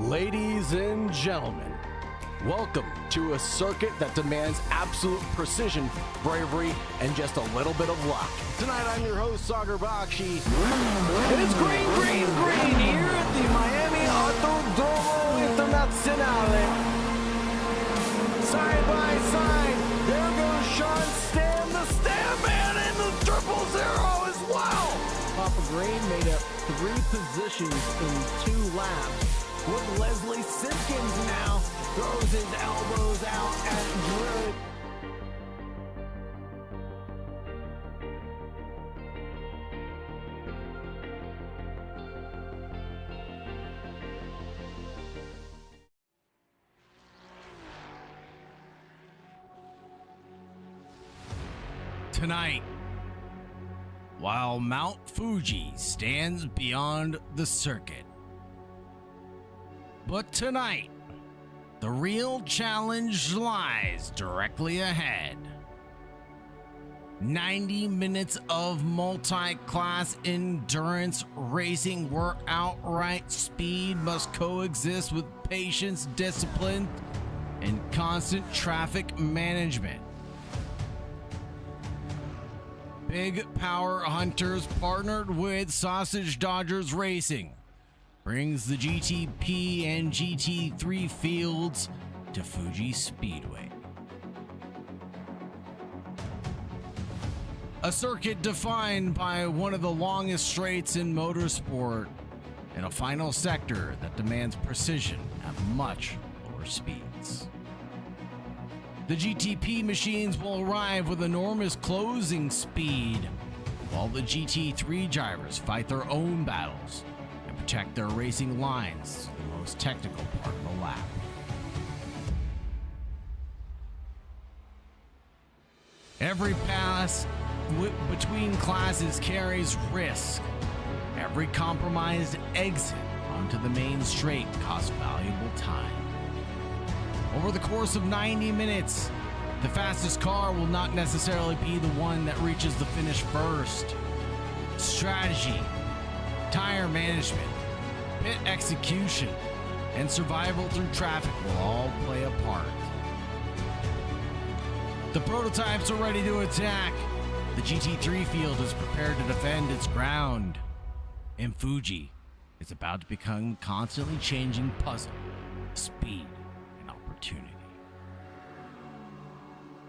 Ladies and gentlemen, welcome to a circuit that demands absolute precision, bravery, and just a little bit of luck. Tonight I'm your host, Sagar Bakshi, and it's green, green, green here at the Miami Autodromo Internazionale. Side by side, there goes Sean Stam, the Stam Man, and the 000 as well. Papa Green made up 3 positions in 2 laps. With Leslie Simpkins now throws his elbows out at Druid. Tonight, while Mount Fuji stands beyond the circuit. But tonight, the real challenge lies directly ahead. 90 minutes of multi-class endurance racing where outright speed must coexist with patience, discipline, and constant traffic management. Big Power Hunters, partnered with Sausage Dodgers Racing, brings the GTP and GT3 fields to Fuji Speedway. A circuit defined by one of the longest straights in motorsport and a final sector that demands precision at much lower speeds. The GTP machines will arrive with enormous closing speed, while the GT3 drivers fight their own battles and protect their racing lines, the most technical part of the lap. Every pass between classes carries risk. Every compromised exit onto the main straight costs valuable time. Over the course of 90 minutes, the fastest car will not necessarily be the one that reaches the finish first. Strategy, tire management, pit execution, and survival through traffic will all play a part. The prototypes are ready to attack. The GT3 field is prepared to defend its ground. And Fuji is about to become a constantly changing puzzle of speed and opportunity.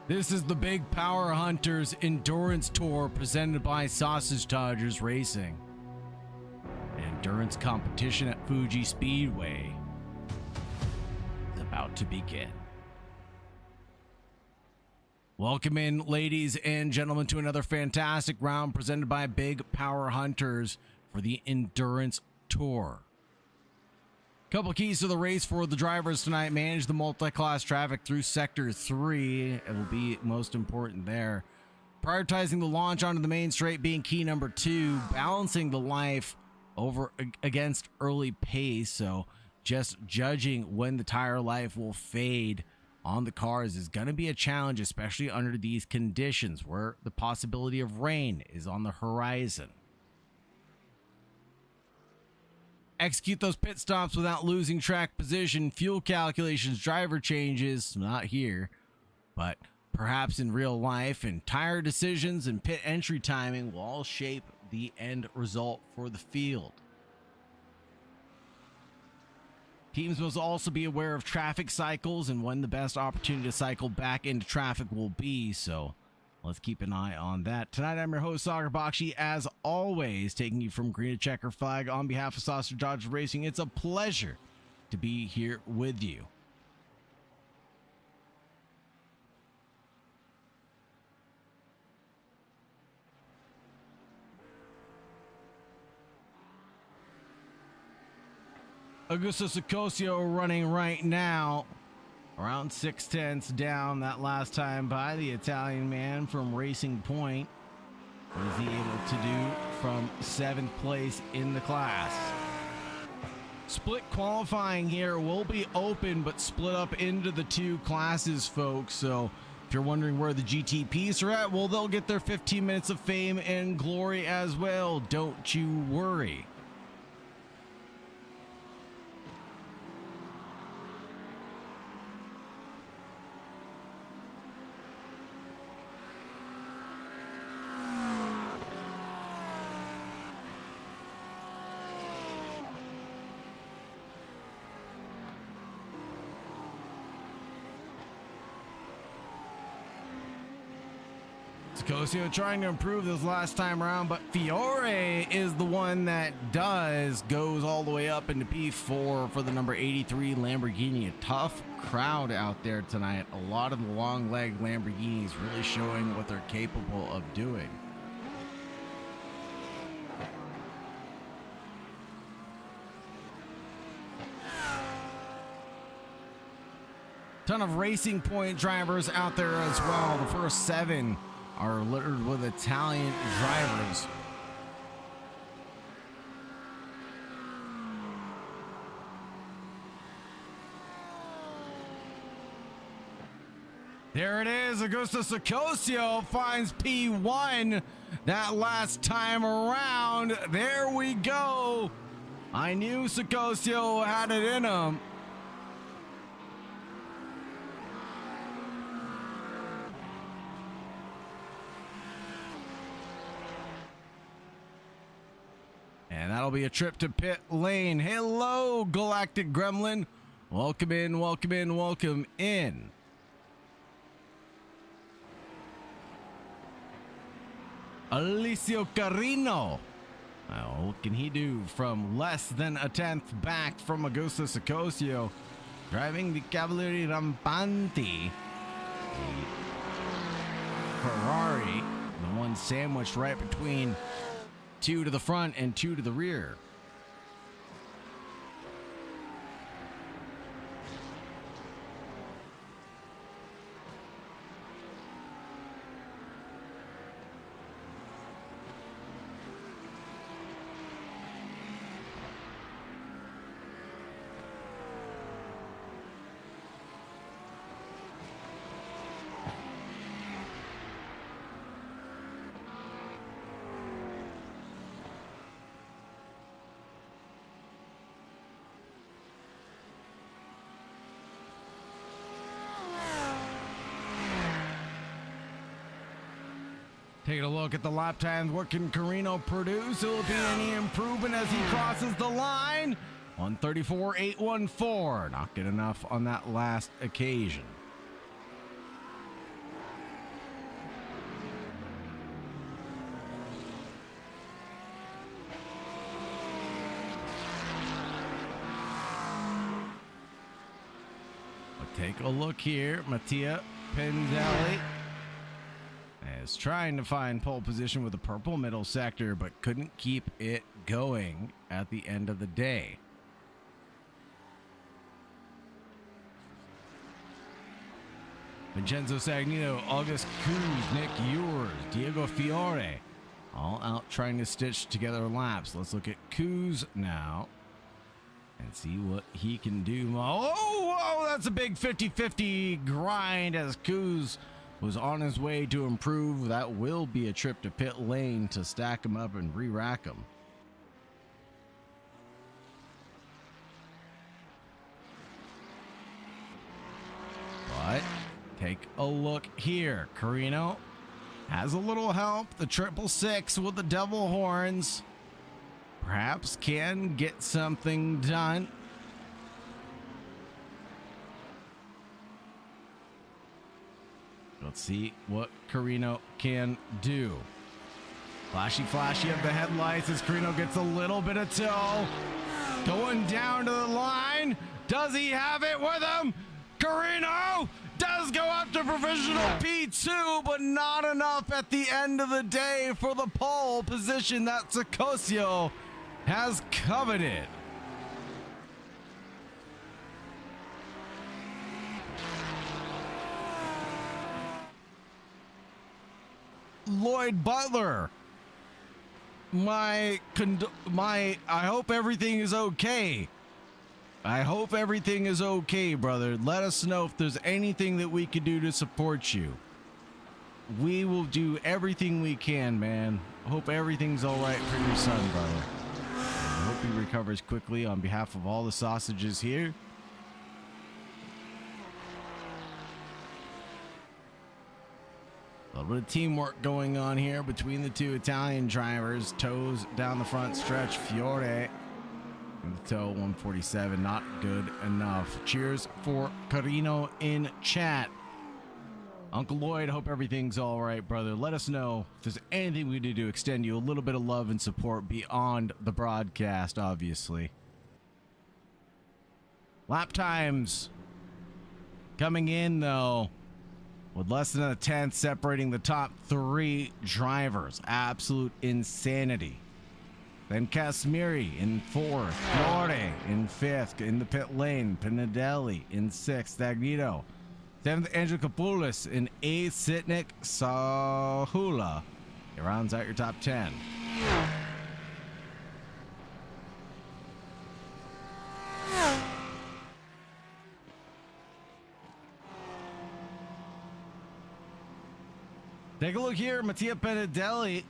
This is the Big Power Hunters Endurance Tour presented by Sausage Dodgers Racing. An endurance competition at Fuji Speedway is about to begin. Welcome in, ladies and gentlemen, to another fantastic round presented by Big Power Hunters for the Endurance Tour. Couple keys to the race for the drivers tonight: manage the multi-class traffic through Sector 3. It will be most important there. Prioritizing the launch onto the main straight being key number 2. Balancing the life over against early pace. So just judging when the tire life will fade on the cars is going to be a challenge, especially under these conditions where the possibility of rain is on the horizon. Execute those pit stops without losing track position, fuel calculations, driver changes, not here, but perhaps in real life, and tire decisions and pit entry timing will all shape the end result for the field. Teams must also be aware of traffic cycles and when the best opportunity to cycle back into traffic will be, so let's keep an eye on that. Tonight, I'm your host, Sagar Bakshi, as always, taking you from green to checker flag on behalf of Sausage Dodgers Racing. It's a pleasure to be here with you. Augusto Sicosio running right now, around 6/10 down that last time by the Italian man from Racing Point. What is he able to do from 7th place in the class? Split qualifying here will be open, but split up into the 2 classes, folks. So if you're wondering where the GTPs are at, well, they'll get their 15 minutes of fame and glory as well. Don't you worry. Scosio trying to improve this last time around, but Fiore is the one that goes all the way up into P4 for the number 83 Lamborghini. A tough crowd out there tonight. A lot of the long leg Lamborghinis really showing what they're capable of doing. Ton of Racing Point drivers out there as well. The first 7 are littered with Italian drivers. There it is. Augusto Sicosio finds P1 that last time around. There we go. I knew Sicosio had it in him. And that'll be a trip to pit lane. Hello, Galactic Gremlin. Welcome in, welcome in, welcome in. Alicio Carino. Well, what can he do from less than a 10th back from Augusto Sicosio? Driving the Cavalieri Rampanti. The Ferrari. The one sandwiched right between 2 to the front and 2 to the rear. Taking a look at the lap times. What can Carino produce? Will it be any improvement as he crosses the line? 134.814. Not good enough on that last occasion. But take a look here. Mattia Pendelli is trying to find pole position with the purple middle sector, but couldn't keep it going at the end of the day. Vincenzo Sagnino, August Cruz, Nick Ewers, Diego Fiore, all out trying to stitch together laps. Let's look at Cruz now and see what he can do. Oh, that's a big 50-50 grind as Cruz was on his way to improve. That will be a trip to pit lane to stack him up and re-rack him. But take a look here. Carino has a little help. The 666 with the devil horns perhaps can get something done. Let's see what Carino can do. Flashy of the headlights as Carino gets a little bit of tow. Going down to the line. Does he have it with him? Carino does go up to provisional P2, but not enough at the end of the day for the pole position that Sicosio has coveted. Lloyd Butler, I hope everything is okay. I hope everything is okay, brother. Let us know if there's anything that we could do to support you. We will do everything we can, man. Hope everything's all right for your son, brother. I hope he recovers quickly on behalf of all the sausages here. A little bit of teamwork going on here between the two Italian drivers. Toes down the front stretch. Fiore in the toe, 147. Not good enough. Cheers for Carino in chat. Uncle Lloyd, hope everything's all right, brother. Let us know if there's anything we can do to extend you a little bit of love and support beyond the broadcast, obviously. Lap times coming in, though, with less than a tenth separating the top three drivers. Absolute insanity. Then Casimiri in fourth, Flore in fifth, in the pit lane, Pinadelli in sixth, Dagnito. Seventh, Andrew Kapoulis in eighth, Sitnik, Sahula. It rounds out your top 10. Take a look here, Mattia Pendinelli,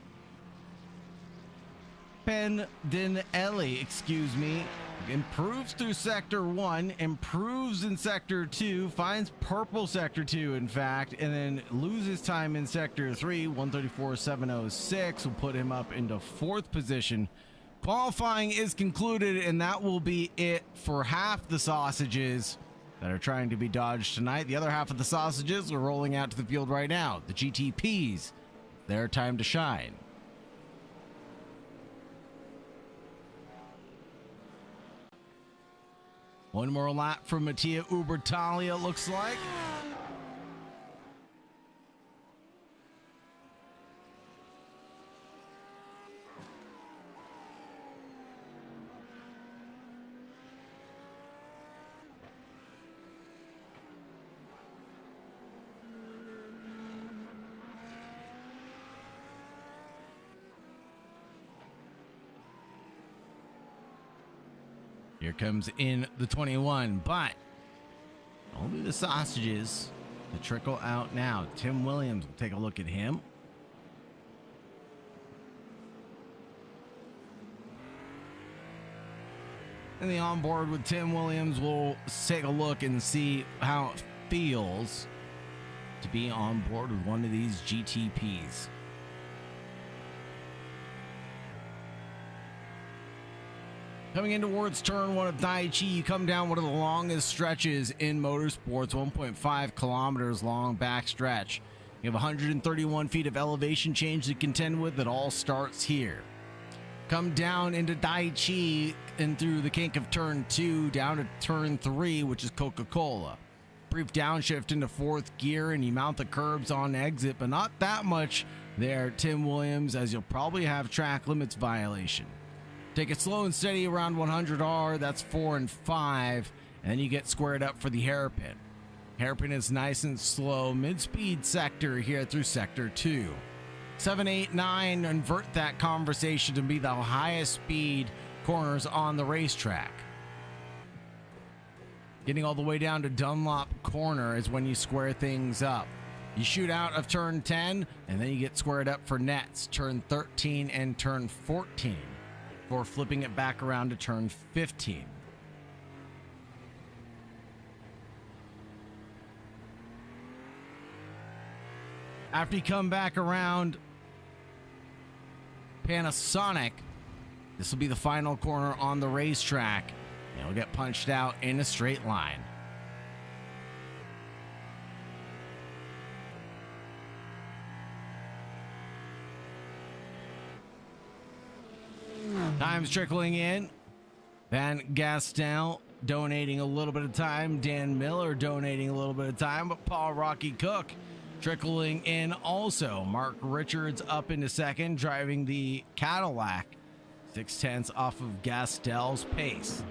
excuse me, improves through sector 1, improves in sector 2, finds purple sector 2 in fact, and then loses time in sector 3. 134.706 will put him up into 4th position. Qualifying is concluded, and that will be it for half the sausages that are trying to be dodged tonight. The other half of the sausages are rolling out to the field right now. The GTPs, their time to shine. One more lap from Mattia Ubertalia, looks like. Here comes in the 21, but only the sausages to trickle out now. Tim Williams, will take a look at him. And the onboard with Tim Williams, we'll take a look and see how it feels to be on board with one of these GTPs. Coming in towards turn 1 of Daiichi, you come down one of the longest stretches in motorsports, 1.5 kilometers long backstretch. You have 131 feet of elevation change to contend with. It all starts here. Come down into Daiichi and through the kink of turn 2 down to turn 3, which is Coca-Cola. Brief downshift into 4th gear and you mount the curbs on exit, but not that much there, Tim Williams, as you'll probably have track limits violation. Take it slow and steady around 100R, that's 4 and 5, and then you get squared up for the hairpin. Hairpin is nice and slow, mid-speed sector here through sector 2. 7, 8, 9, invert that conversation to be the highest speed corners on the racetrack. Getting all the way down to Dunlop Corner is when you square things up. You shoot out of turn 10, and then you get squared up for nets, turn 13 and turn 14. Before flipping it back around to turn 15. After you come back around Panasonic, this will be the final corner on the racetrack. It'll get punched out in a straight line. Time's trickling in. Van Gastel donating a little bit of time. Dan Miller donating a little bit of time. But Paul Rocky Cook trickling in also. Mark Richards up into second, driving the Cadillac. 0.6 off of Gastel's pace.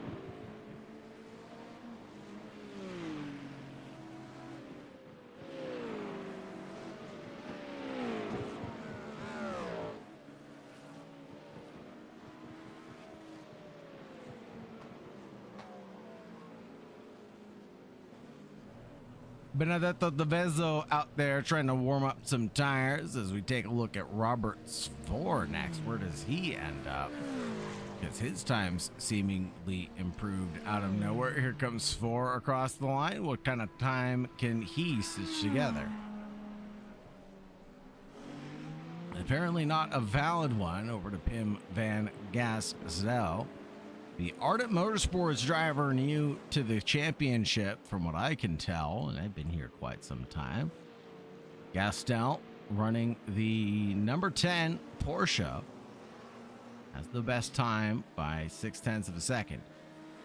Benedetto De Vezzo out there trying to warm up some tires as we take a look at Robert Svor next. Where does he end up? Because his time's seemingly improved out of nowhere. Here comes Svor across the line. What kind of time can he stitch together? Apparently not a valid one. Over to Pim Van Gastel. The Ardent Motorsports driver, new to the championship, from what I can tell, and I've been here quite some time. Gastel running the number 10 Porsche has the best time by 0.6 of a second.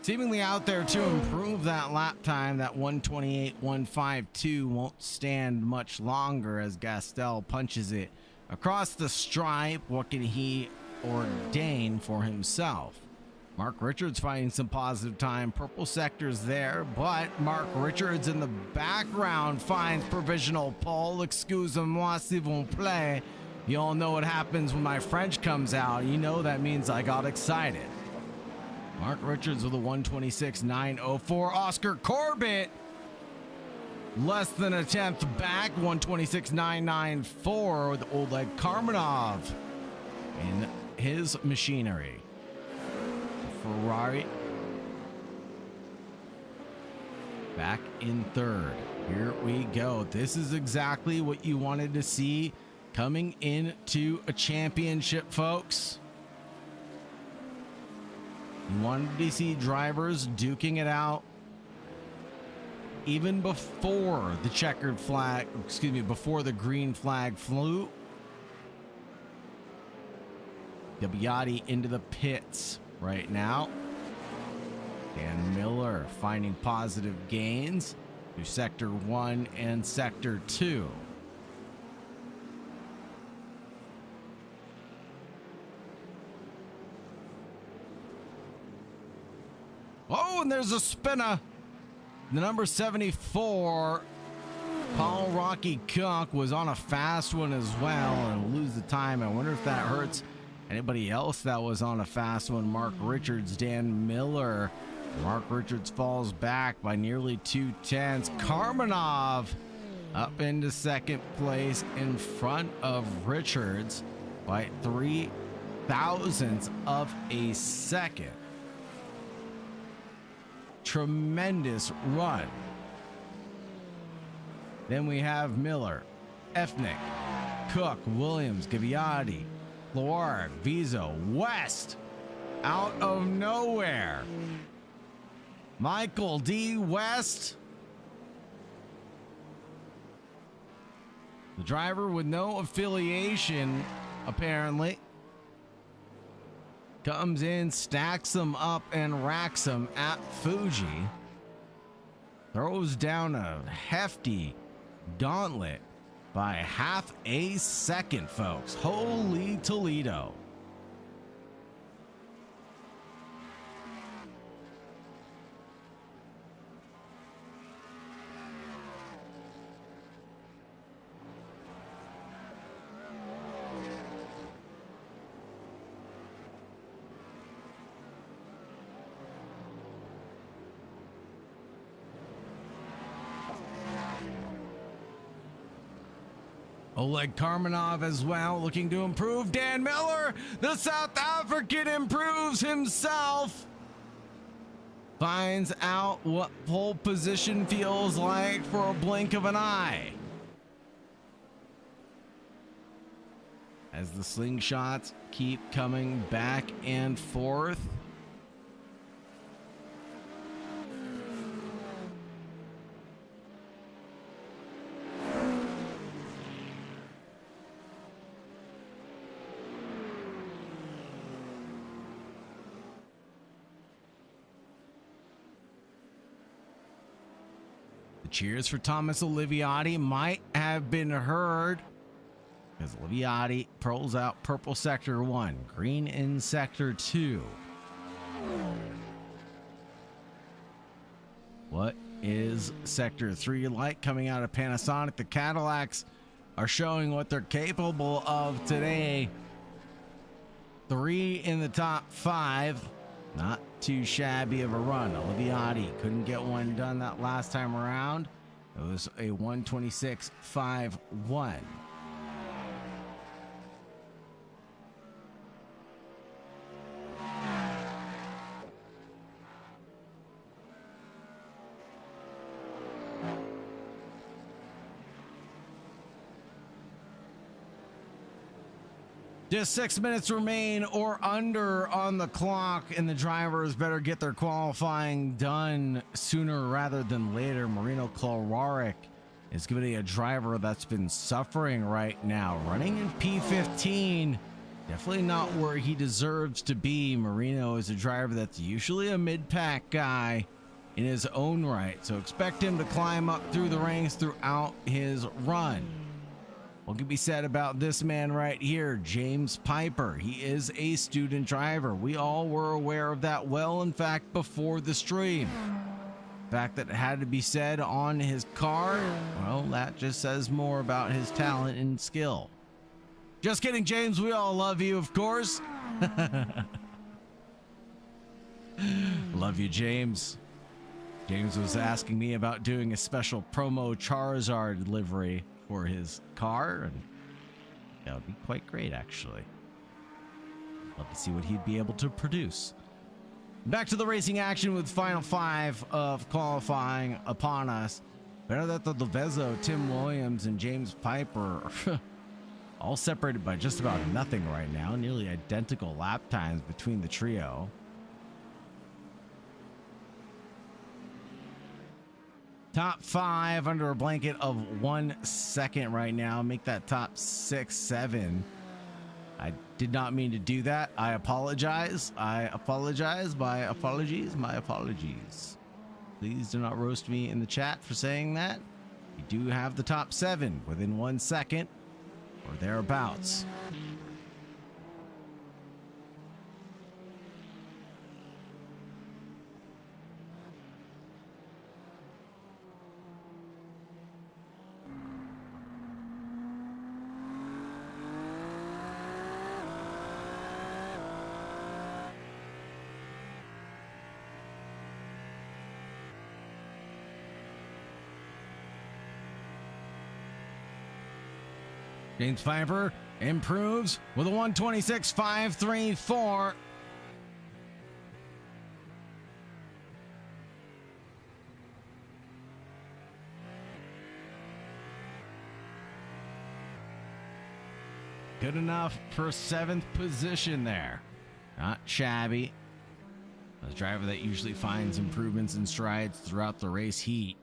Seemingly out there to improve that lap time. That 1:28.152 won't stand much longer as Gastel punches it across the stripe. What can he ordain for himself? Mark Richards finding some positive time. Purple sector's there, but Mark Richards in the background finds provisional pole. Excusez-moi s'il vous plaît. You all know what happens when my French comes out. You know that means I got excited. Mark Richards with a 1:26.904. Oscar Corbett less than a tenth back, 1:26.994 with Oleg Karmanov in his machinery. Ferrari back in third. Here we go. This is exactly what you wanted to see coming into a championship, folks. You wanted to see drivers duking it out even before the checkered flag, before the green flag flew. Gabbiati into the pits right now. Dan Miller finding positive gains through Sector 1 and Sector 2. Oh, and there's a spinner. The number 74, Paul Rocky Cook, was on a fast one as well and lose the time. I wonder if that hurts anybody else that was on a fast one. Mark Richards, Dan Miller. Mark Richards falls back by nearly 0.2. Karmanov up into second place in front of Richards by 0.003 of a second. Tremendous run. Then we have Miller, Efnick, Cook, Williams, Gabbiati, Loire, Vizo, West, out of nowhere. Michael D. West, the driver with no affiliation, apparently, comes in, stacks them up, and racks them at Fuji. Throws down a hefty gauntlet by 0.5 second, folks. Holy Toledo. Oleg Karmanov as well, looking to improve. Dan Miller, the South African, improves himself. Finds out what pole position feels like for a blink of an eye. As the slingshots keep coming back and forth. Cheers for Thomas Oliviati might have been heard as Oliviati pulls out purple sector 1, green in sector 2. What is sector 3 like coming out of Panasonic? The Cadillacs are showing what they're capable of today. 3 in the top 5. Not too shabby of a run. Oliviati couldn't get one done that last time around. It was a 1:26.51. Just 6 minutes remain or under on the clock, and the drivers better get their qualifying done sooner rather than later. Marino Kolaric is going to be a driver that's been suffering right now, running in P15. Definitely not where he deserves to be. Marino is a driver that's usually a mid-pack guy in his own right, so expect him to climb up through the ranks throughout his run. What can be said about this man right here, James Piper? He is a student driver. We all were aware of that well, in fact, before the stream. The fact that it had to be said on his car, well, that just says more about his talent and skill. Just kidding, James. We all love you, of course. Love you, James. James was asking me about doing a special promo Charizard livery for his car, and that would be quite great, actually. Love to see what he'd be able to produce. Back to the racing action with final 5 of qualifying upon us. Benedetto Dovezzo, Tim Williams, and James Piper all separated by just about nothing right now. Nearly identical lap times between the trio. Top 5 under a blanket of 1 second right now. Make that top 6, 7. I did not mean to do that. I apologize. I apologize. My apologies. My apologies. Please do not roast me in the chat for saying that. You do have the top 7 within 1 second or thereabouts. James Piper improves with a 126.534. Good enough for 7th position there. Not shabby. A driver that usually finds improvements and strides throughout the race heat.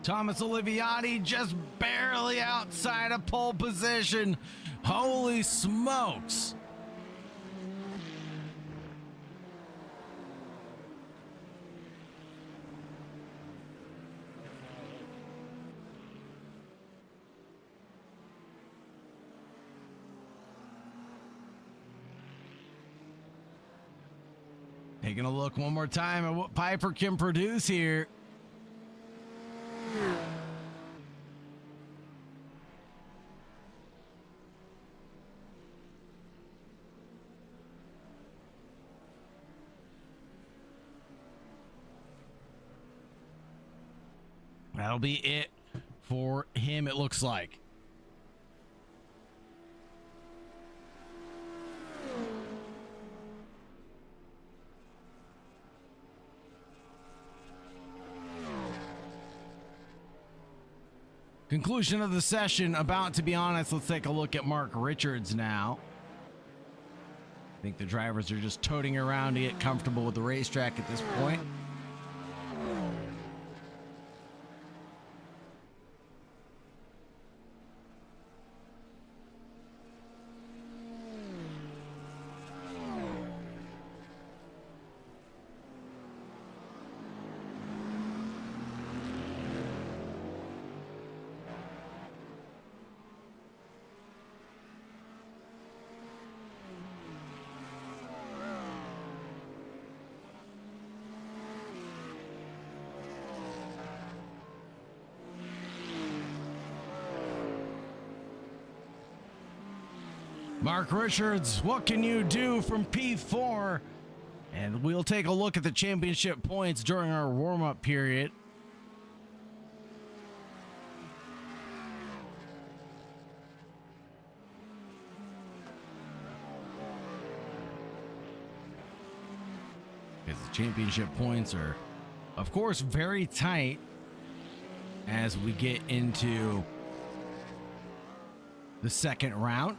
Thomas Oliviati just barely outside of pole position. Holy smokes. Taking a look one more time at what Piper can produce here. That'll be it for him, it looks like. Conclusion of the session about to be honest. Let's take a look at Mark Richards now. I think the drivers are just toting around to get comfortable with the racetrack at this point. Mark Richards, what can you do from P4? And we'll take a look at the championship points during our warm-up period. championship points are, of course, very tight as we get into the second round.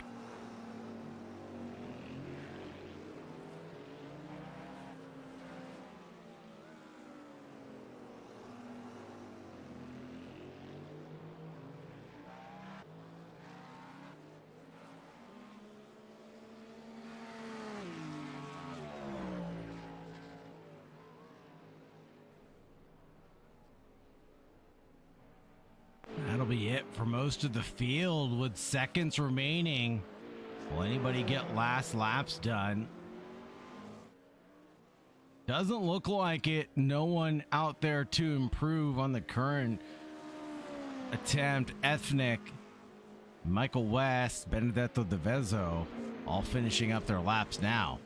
That'll be it for most of the field with seconds remaining. Will anybody get last laps done? Doesn't look like it. No one out there to improve on the current attempt. Ethnic, Michael West, Benedetto De Vezzo, all finishing up their laps now.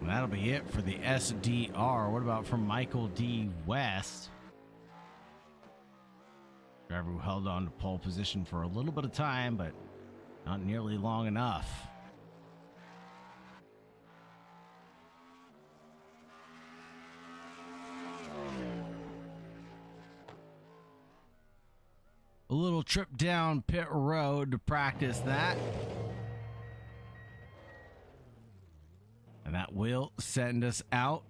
That'll be it for the SDR. What about from Michael D. West? Driver who held on to pole position for a little bit of time, but not nearly long enough. A little trip down pit road to practice that. And that will send us out.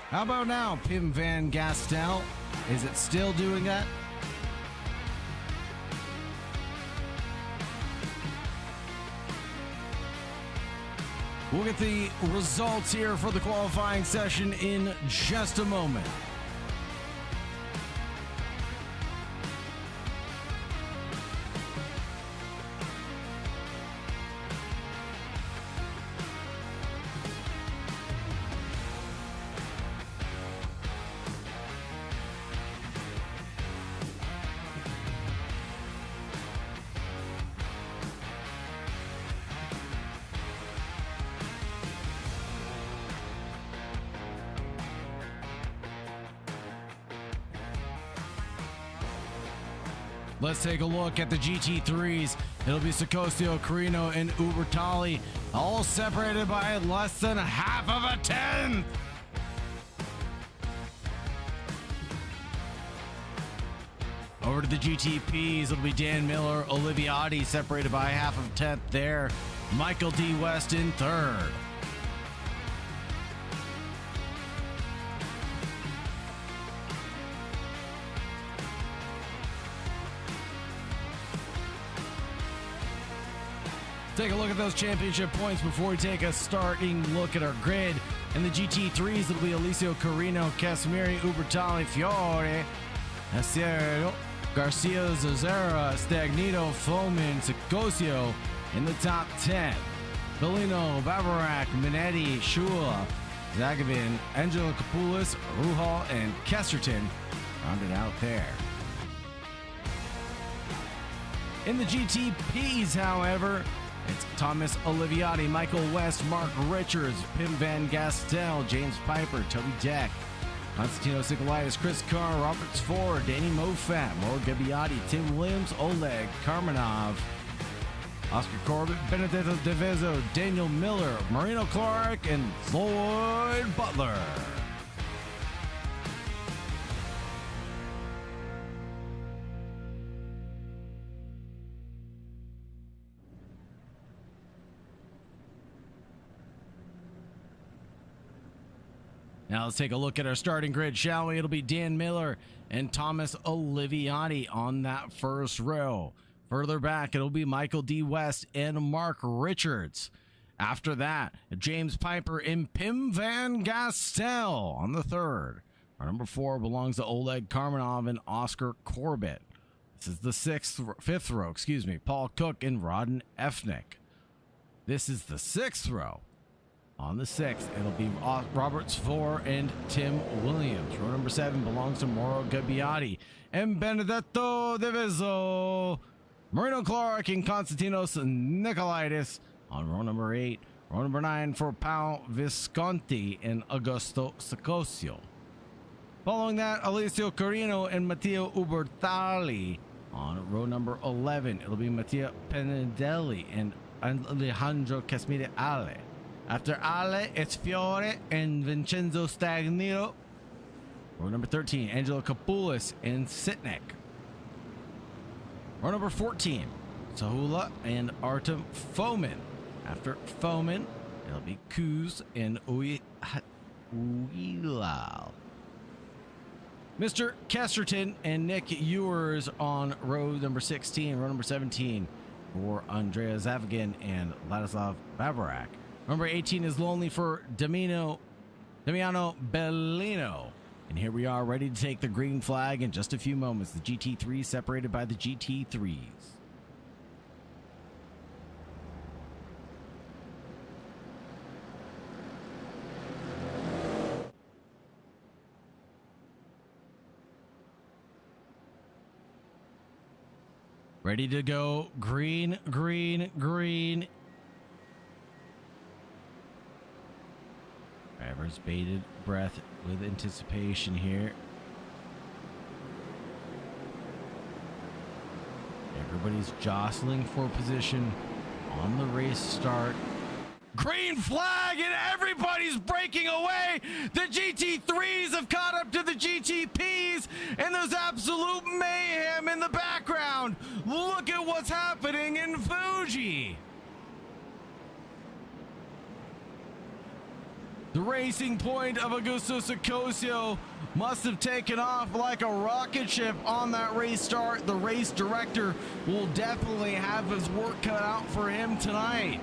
How about now, Pim Van Gastel? Is it still doing that? We'll get the results here for the qualifying session in just a moment. Let's take a look at the GT3s. It'll be Sicosio, Carino, and Ubertali, all separated by less than half of a tenth. Over to the GTPs, it'll be Dan Miller, Oliviati, separated by half of a tenth there. Michael D. West in third. Take a look at those championship points before we take a starting look at our grid. In the GT3s, it'll be Alicio Carino, Casimiri, Ubertali, Fiore, Aciero, Garcia, Zazera, Stagnito, Fomin, Sicosio in the top 10. Bellino, Bavarak, Minetti, Shula, Zagabin, Angelo Capoulis, Ruhal, and Kesterton rounded out there. In the GTPs, however, it's Thomas Oliviati, Michael West, Mark Richards, Pim Van Gastel, James Piper, Toby Deck, Constantino Sikalaitis, Chris Carr, Roberts Ford, Danny Mofat, Mo Gabbiati, Tim Williams, Oleg Karmanov, Oscar Corbett, Benedetto De Vezzo, Daniel Miller, Marino Clark, and Floyd Butler. Now let's take a look at our starting grid, shall we? It'll be Dan Miller and Thomas Oliviati on that first row. Further back, it'll be Michael D. West and Mark Richards. After that, James Piper and Pim Van Gastel on the third. Our number 4 belongs to Oleg Karmanov and Oscar Corbett. This is the fifth row, excuse me. Paul Cook and Rodden Efnick. This is the sixth row. On the sixth, it'll be Robert Svor and Tim Williams. Row number 7 belongs to Mauro Gabbiati and Benedetto De Vizzo. Marino Clark and Konstantinos Nicolaitis on row number 8. Row number 9 for Pao Visconti and Augusto Sacosio. Following that, Alessio Carino and Matteo Ubertali. On row number 11, it'll be Mattia Penedelli and Alejandro Casmide Ale. After Ale, it's Fiore and Vincenzo Stagnino. Row number 13, Angelo Capoulis and Sitnik. Row number 14, Sahula and Artem Fomin. After Fomin, it'll be Kuz and Uilal. Mr. Kesterton and Nick Ewers on row number 16. Row number 17 for Andrea Zavagan and Ladislav Babarak. Number 18 is Lonely for Damiano Bellino. And here we are ready to take the green flag in just a few moments. The GT3 separated by the GT3s. Ready to go. Green, green, green. Drivers bated breath with anticipation here. Everybody's jostling for position on the race start. Green flag and everybody's breaking away. The GT3s have caught up to the GTPs and there's absolute mayhem in the background. Look at what's happening in Fuji. The racing point of Augusto Sacosio must have taken off like a rocket ship on that race start. The race director will definitely have his work cut out for him tonight.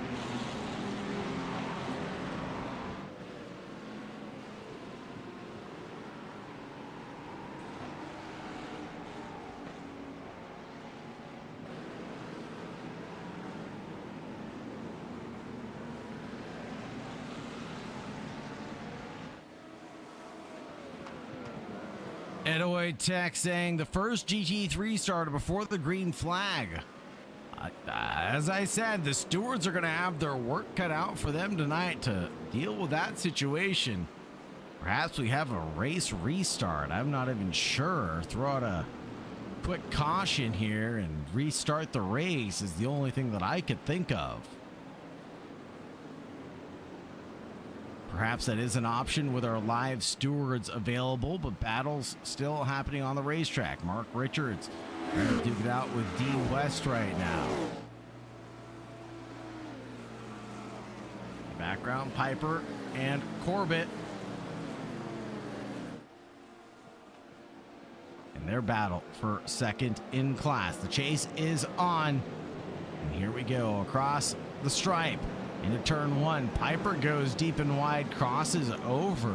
Edoy Tech saying the first GT3 starter before the green flag. As I said, the stewards are going to have their work cut out for them tonight to deal with that situation. Perhaps we have a race restart. I'm not even sure. Throw out a quick caution here and restart the race is the only thing that I could think of. Perhaps that is an option with our live stewards available, but battles still happening on the racetrack. Mark Richards trying to duke it out with Dean West right now. Background, Piper and Corbett. In their battle for second in class. The chase is on. And here we go across the stripe. Into turn 1, Piper goes deep and wide, crosses over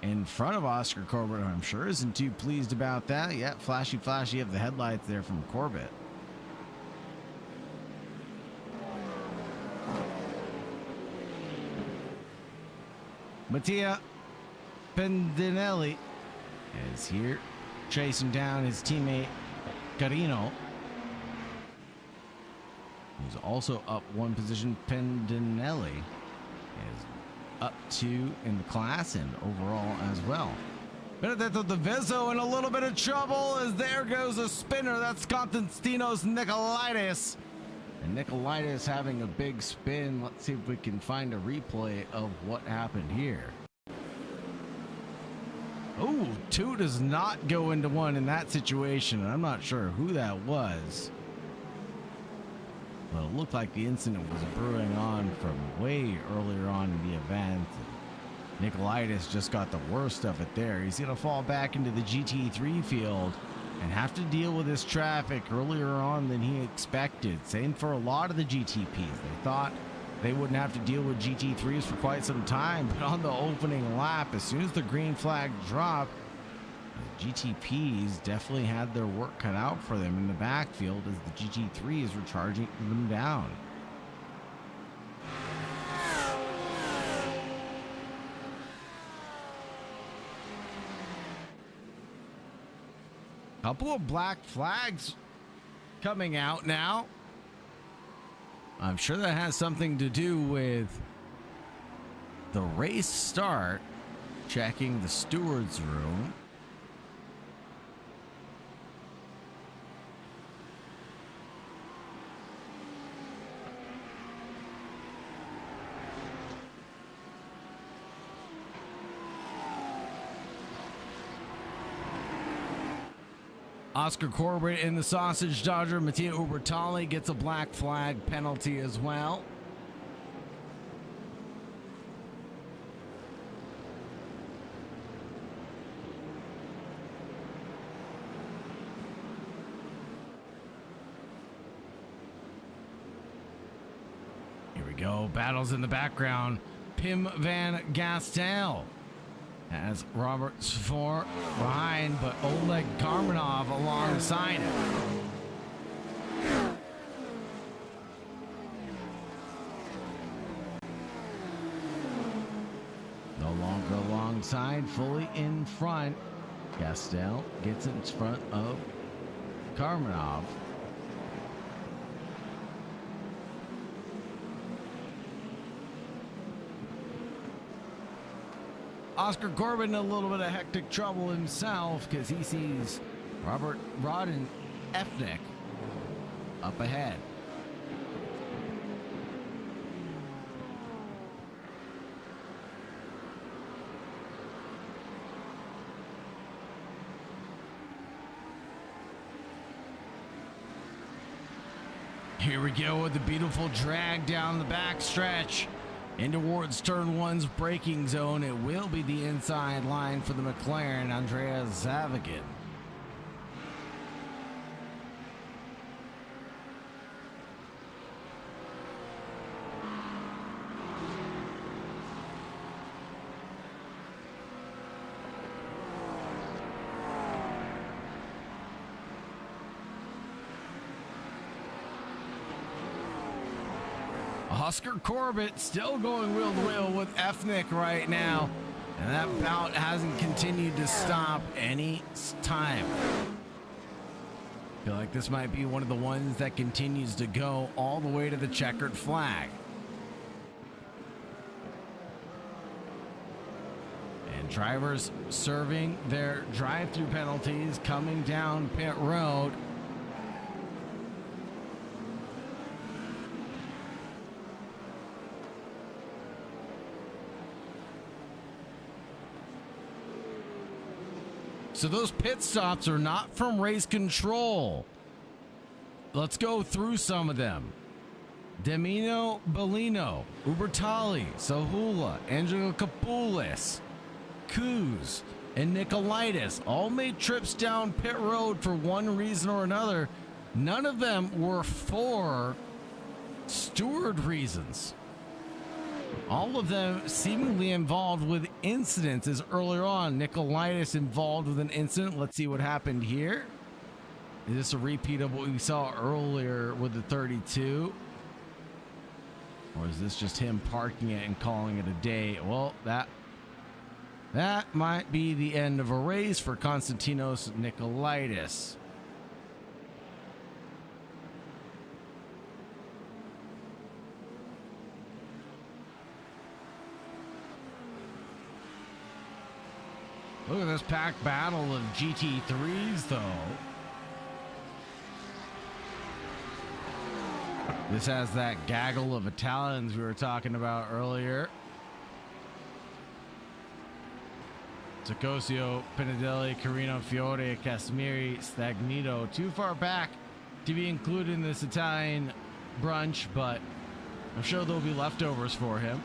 in front of Oscar Corbett. I'm sure isn't too pleased about that. Yeah, flashy, flashy of the headlights there from Corbett. Mattia Pendinelli is here, chasing down his teammate Carino. Who's also up one position. Pendinelli is up 2 in the class and overall as well. Benedetto De Vizzo in a little bit of trouble as there goes a spinner. That's Konstantinos Nicolaitis. And Nicolaitis having a big spin. Let's see if we can find a replay of what happened here. Oh, 2 does not go into 1 in that situation. I'm not sure who that was. Well, it looked like the incident was brewing on from way earlier on in the event. Nicolaitis just got the worst of it there. He's going to fall back into the GT3 field and have to deal with this traffic earlier on than he expected. Same for a lot of the GTPs. They thought they wouldn't have to deal with GT3s for quite some time, but on the opening lap, as soon as the green flag dropped, The GTPs definitely had their work cut out for them in the backfield as the GT3s were charging them down. Couple of black flags coming out now. I'm sure that has something to do with the race start. Checking the steward's room. Oscar Corbett in the sausage dodger. Mattia Ubertali gets a black flag penalty as well. Here we go. Battles in the background. Pim van Gastel has Robert Sfor behind, but Oleg Karmanov alongside him. No longer alongside, fully in front. Gastel gets in front of Karmanov. Oscar Corbett in a little bit of hectic trouble himself because he sees Robert Rodden Efnick up ahead. Here we go with the beautiful drag down the backstretch. In towards turn one's braking zone, it will be the inside line for the McLaren, Andreas Zavagin. Oscar Corbett still going wheel to wheel with Efnick right now, and that bout hasn't continued to stop any time. Feel like this might be one of the ones that continues to go all the way to the checkered flag. And drivers serving their drive-through penalties coming down pit road. So those pit stops are not from race control. Let's go through some of them. Demino Bellino, Ubertali, Sahula, Angelo Capoulis, Kuz, and Nicolaitis all made trips down pit road for one reason or another. None of them were for steward reasons. All of them seemingly involved with incidents as earlier on. Nicolaitis involved with an incident. Let's see what happened here. Is this a repeat of what we saw earlier with the 32? Or is this just him parking it and calling it a day? Well, that might be the end of a race for Konstantinos Nicolaitis. Look at this packed battle of GT3s, though. This has that gaggle of Italians we were talking about earlier. Tocosio, Pinadelli, Carino, Fiore, Casimiri, Stagnito. Too far back to be included in this Italian brunch, but I'm sure there'll be leftovers for him.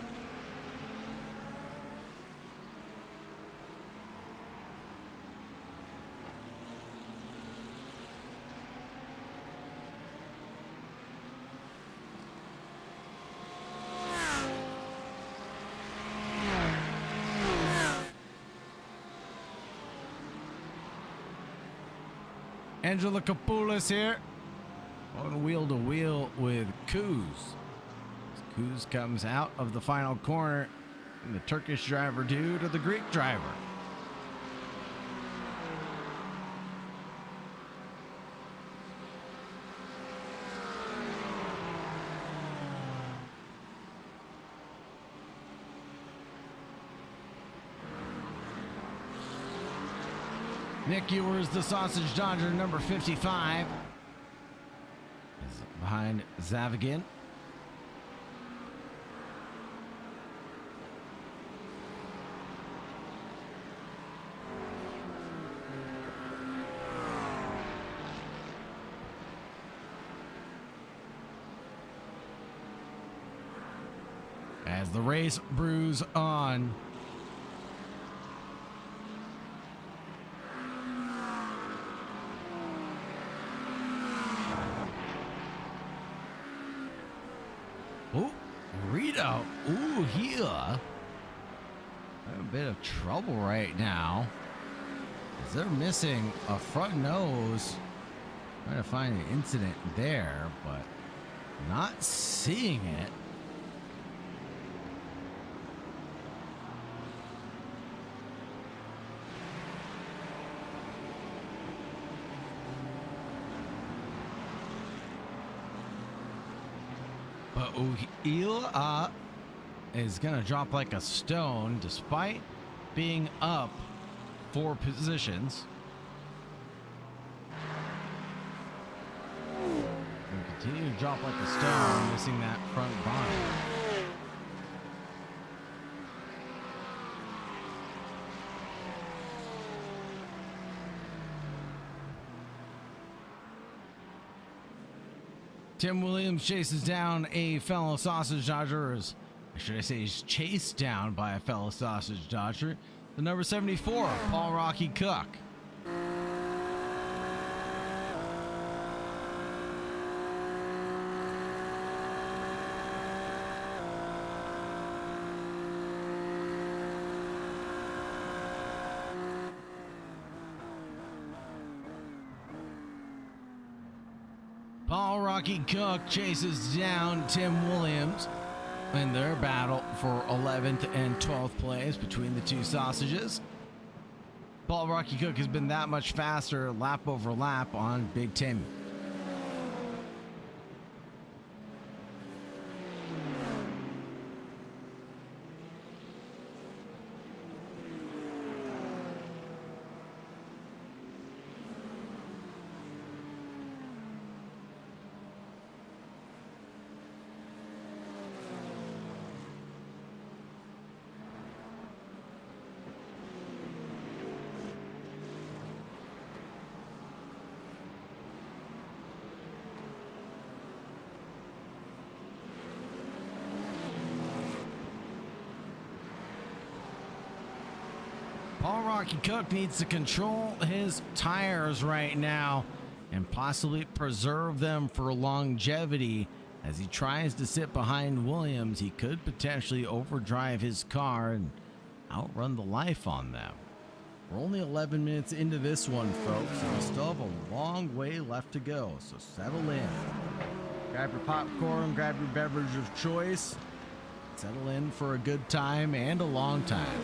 Angela Kapoulis here. On wheel to wheel with Kuz. Kuz comes out of the final corner. And the Turkish driver due to the Greek driver. Nick Ewers, the sausage dodger, number 55. Is behind Zavagin. As the race brews on. Oh, Rito. Ooh, here. A bit of trouble right now. As they're missing a front nose. Trying to find an incident there, but not seeing it. But Uhila is going to drop like a stone despite being up 4 positions. And continue to drop like a stone, missing that front body. Tim Williams chases down a fellow sausage dodger, or should I say he's chased down by a fellow sausage dodger, the number 74, Paul Rocky Cook. Paul Rocky Cook chases down Tim Williams in their battle for 11th and 12th place between the two sausages. Paul Rocky Cook has been that much faster lap over lap on Big Tim. Paul Rocky Cook needs to control his tires right now and possibly preserve them for longevity. As he tries to sit behind Williams, he could potentially overdrive his car and outrun the life on them. We're only 11 minutes into this one, folks, and we still have a long way left to go, so settle in. Grab your popcorn, grab your beverage of choice, settle in for a good time and a long time.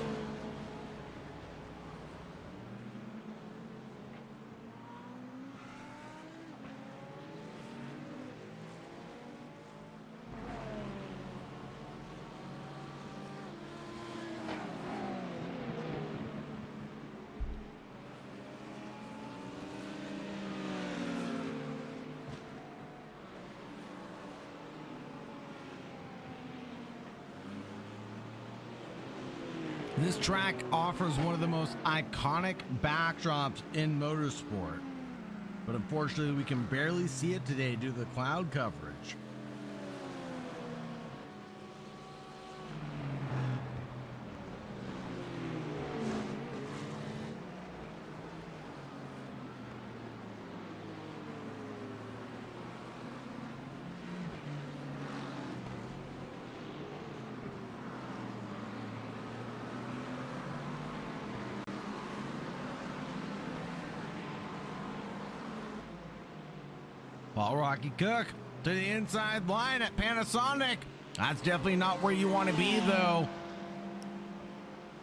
This track offers one of the most iconic backdrops in motorsport, but unfortunately we can barely see it today due to the cloud coverage. Paul Rocky Cook to the inside line at Panasonic. That's definitely not where you want to be, though.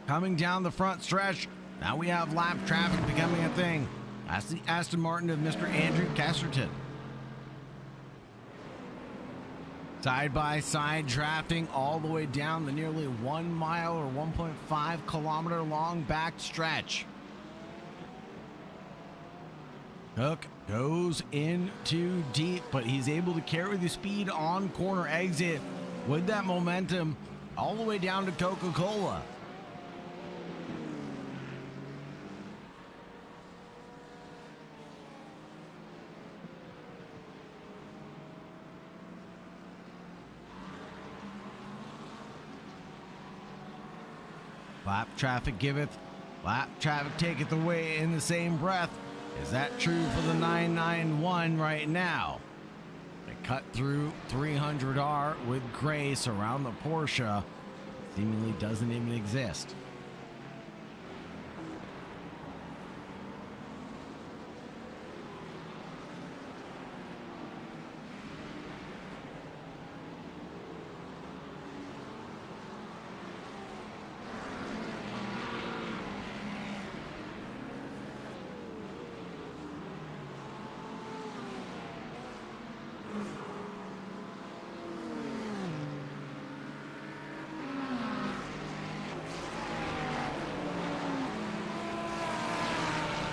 Coming down the front stretch, now we have lap traffic becoming a thing. That's the Aston Martin of Mr. Andrew Kesterton. Side by side drafting all the way down the nearly 1 mile or 1.5 kilometer long back stretch. Cook goes in too deep, but he's able to carry the speed on corner exit with that momentum all the way down to Coca-Cola. Lap traffic giveth, lap traffic taketh away in the same breath. Is that true for the 991 right now? They cut through 300R with grace around the Porsche. Seemingly doesn't even exist.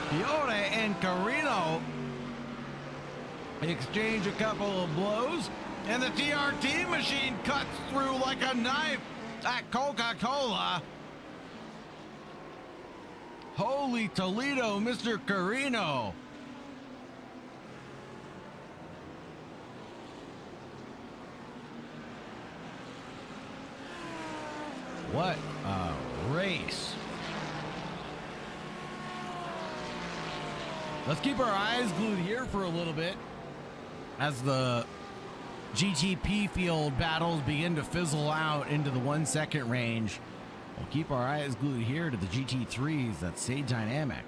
Fiore and Carino exchange a couple of blows, and the TRT machine cuts through like a knife at Coca-Cola. Holy Toledo, Mr. Carino. What a race. Let's keep our eyes glued here for a little bit as the GTP field battles begin to fizzle out into the 1 second range. We'll keep our eyes glued here to the GT3s that stay dynamic.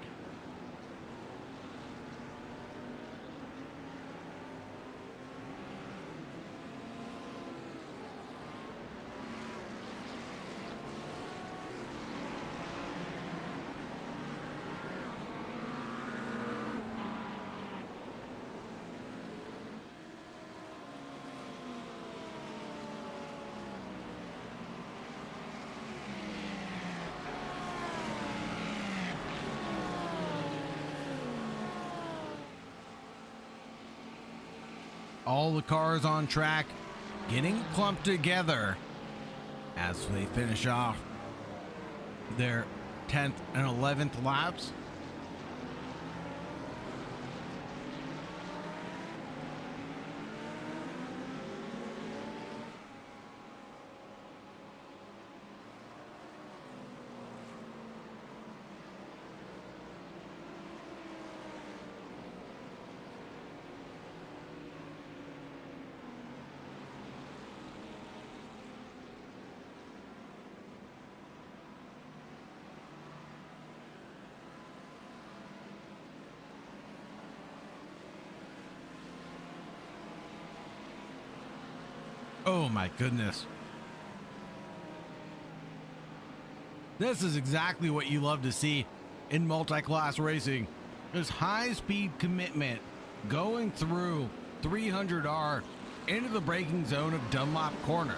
All the cars on track getting clumped together as they finish off their 10th and 11th laps. Oh my goodness. This is exactly what you love to see in multi-class racing. This high-speed commitment going through 300R into the braking zone of Dunlop Corner.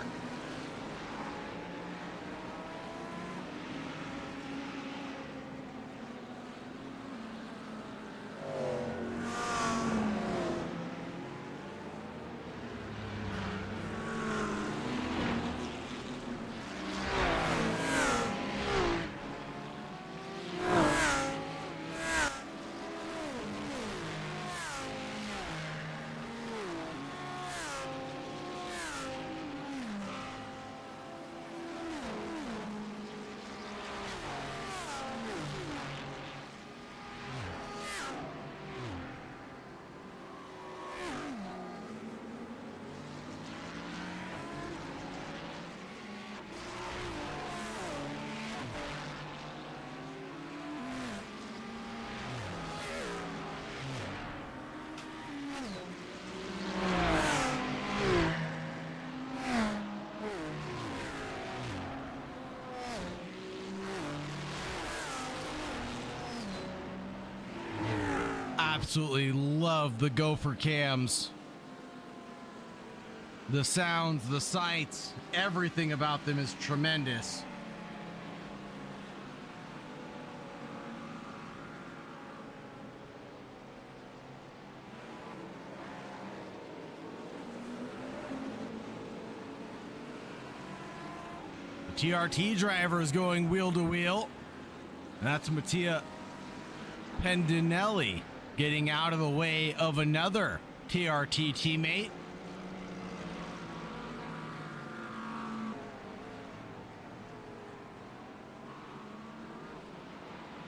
absolutely love the gopher cams. The sounds, the sights, everything about them is tremendous. The TRT driver is going wheel to wheel. And that's Mattia Pendinelli getting out of the way of another TRT teammate.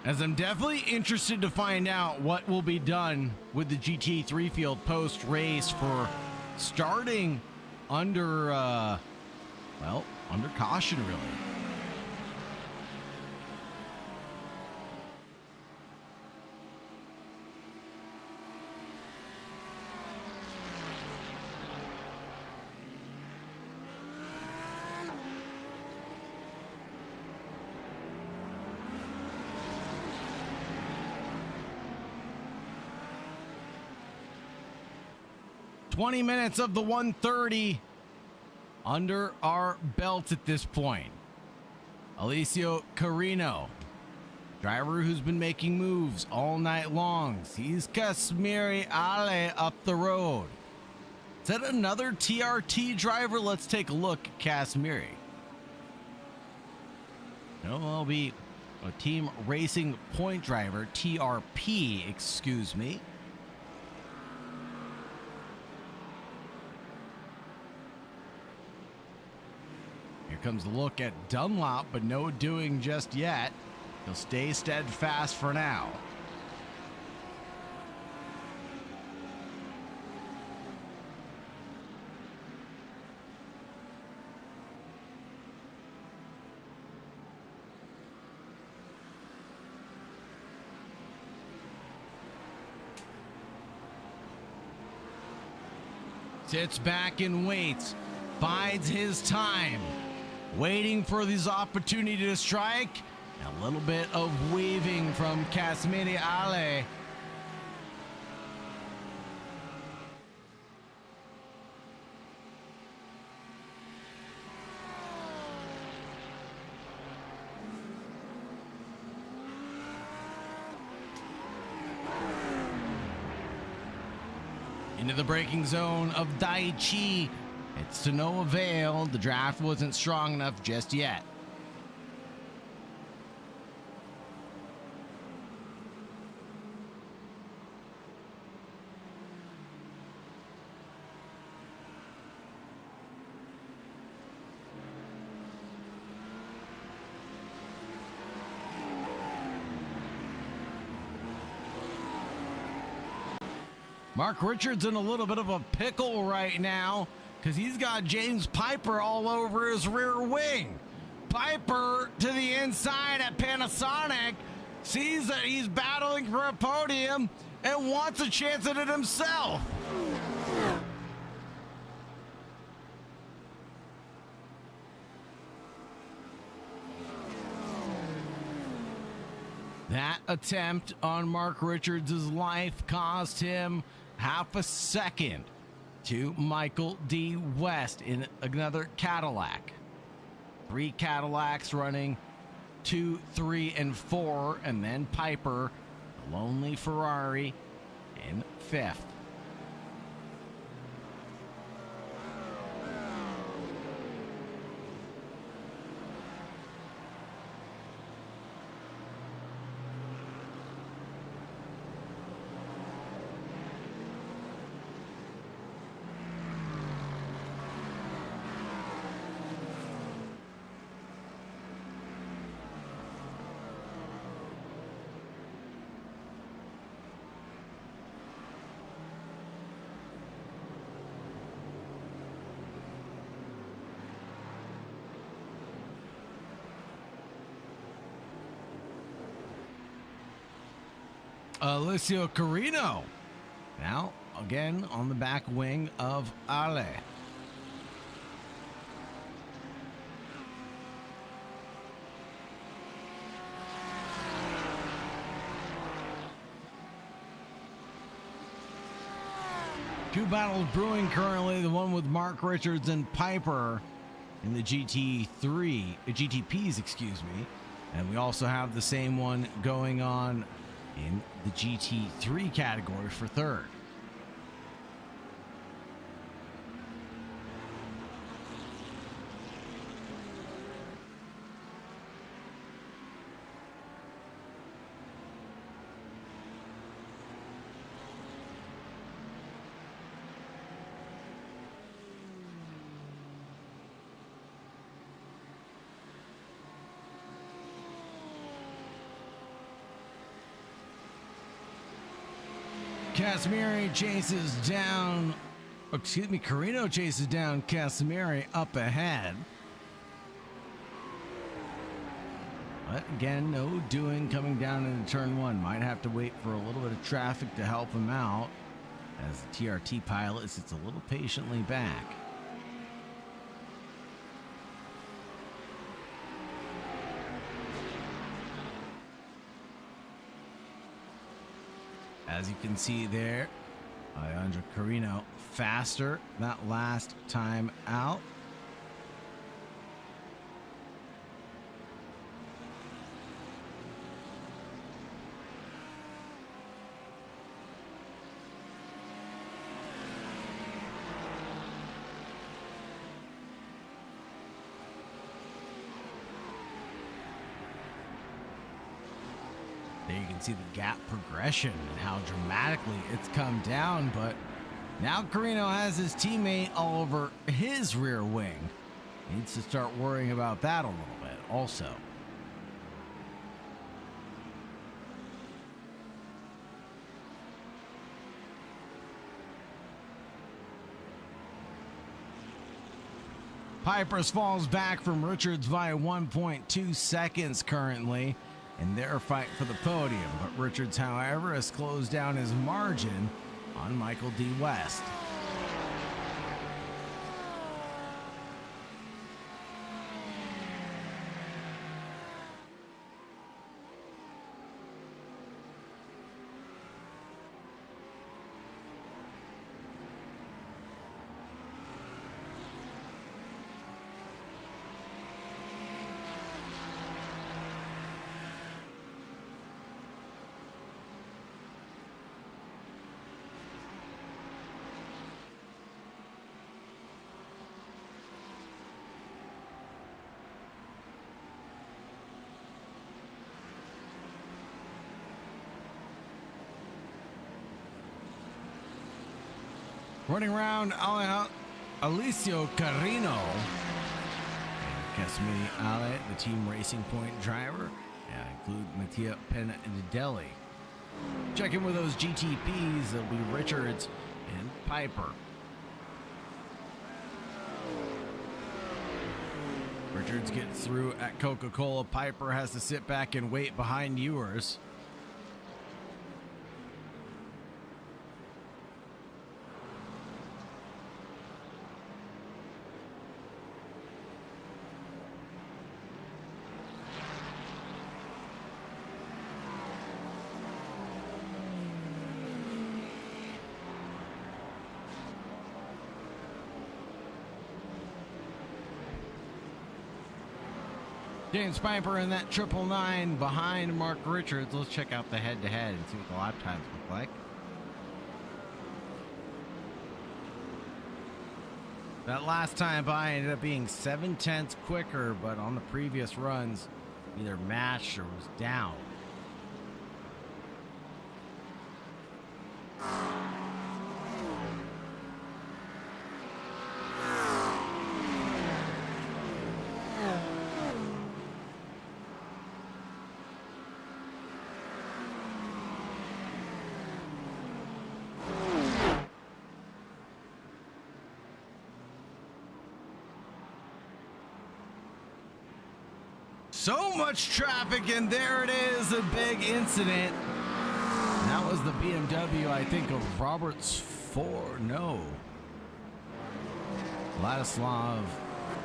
As I'm definitely interested to find out what will be done with the GT3 field post-race for starting under, under caution, really. "20 minutes of the 130 under our belts at this point. Alessio Carino, driver who's been making moves all night long, sees Casimiri Ale up the road. Is that another TRT driver? Let's take a look at Casimiri. No, it'll be a Team Racing Point driver, TRP, excuse me. Here comes the look at Dunlop, but no doing just yet. He'll stay steadfast for now. Sits back and waits, bides his time, waiting for this opportunity to strike. A little bit of weaving from Casimiri Ale. Into the braking zone of Daichi. It's to no avail. The draft wasn't strong enough just yet. Mark Richards in a little bit of a pickle right now because he's got James Piper all over his rear wing. Piper to the inside at Panasonic, sees that he's battling for a podium and wants a chance at it himself. That attempt on Mark Richards' life cost him half a second to Michael D. West in another Cadillac. 3 Cadillacs running 2, 3, and 4, and then Piper, the lonely Ferrari, in 5th. Alessio Carino now again on the back wing of Ale. Two battles brewing currently, the one with Mark Richards and Piper in the GTPs, excuse me. And we also have the same one going on in the GT3 category for third. Casimiri chases down, Carino chases down Casimiri up ahead. But again, no doing coming down into turn one. Might have to wait for a little bit of traffic to help him out as the TRT pilot sits a little patiently back. As you can see there, Alejandro Carino faster that last time out. There you can see the gap progression and how dramatically it's come down, but now Carino has his teammate all over his rear wing. Needs to start worrying about that a little bit also. Pipers falls back from Richards by 1.2 seconds currently in their fight for the podium, but Richards, however, has closed down his margin on Michael D. West. Running around Alicio Carino, Casimiri Ale, the team Racing Point driver, and include Mattia Penadelli. Check in with those GTPs, they'll be Richards and Piper. Richards gets through at Coca-Cola. Piper has to sit back and wait behind Ewers. James Piper in that 999 behind Mark Richards. Let's check out the head-to-head and see what the lap times look like. That last time by ended up being 7/10 quicker, but on the previous runs, either matched or was down. So much traffic, and there it is, a big incident. And that was the BMW, I think, of Vladislav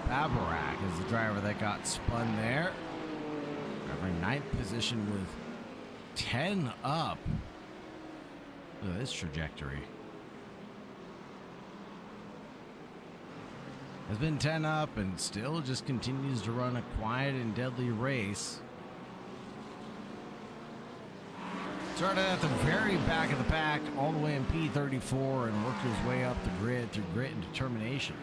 Babarak is the driver that got spun there. Driver in 9th position with 10 up. Look at this trajectory. has been 10 up and still just continues to run a quiet and deadly race. Started at the very back of the pack, all the way in P34, and worked his way up the grid through grit and determination.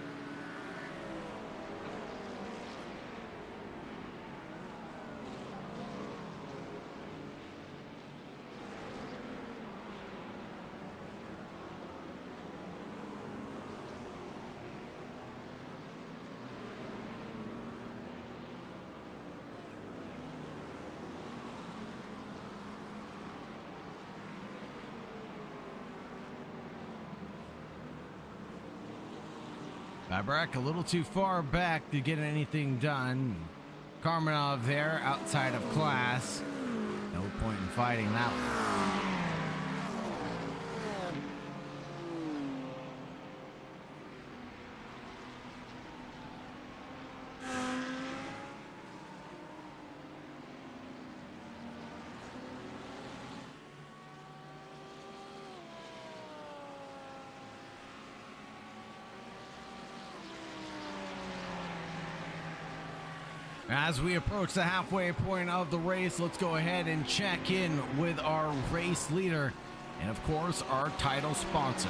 Babrak a little too far back to get anything done. Karmanov there outside of class. No point in fighting that one. As we approach the halfway point of the race, let's go ahead and check in with our race leader and, of course, our title sponsor.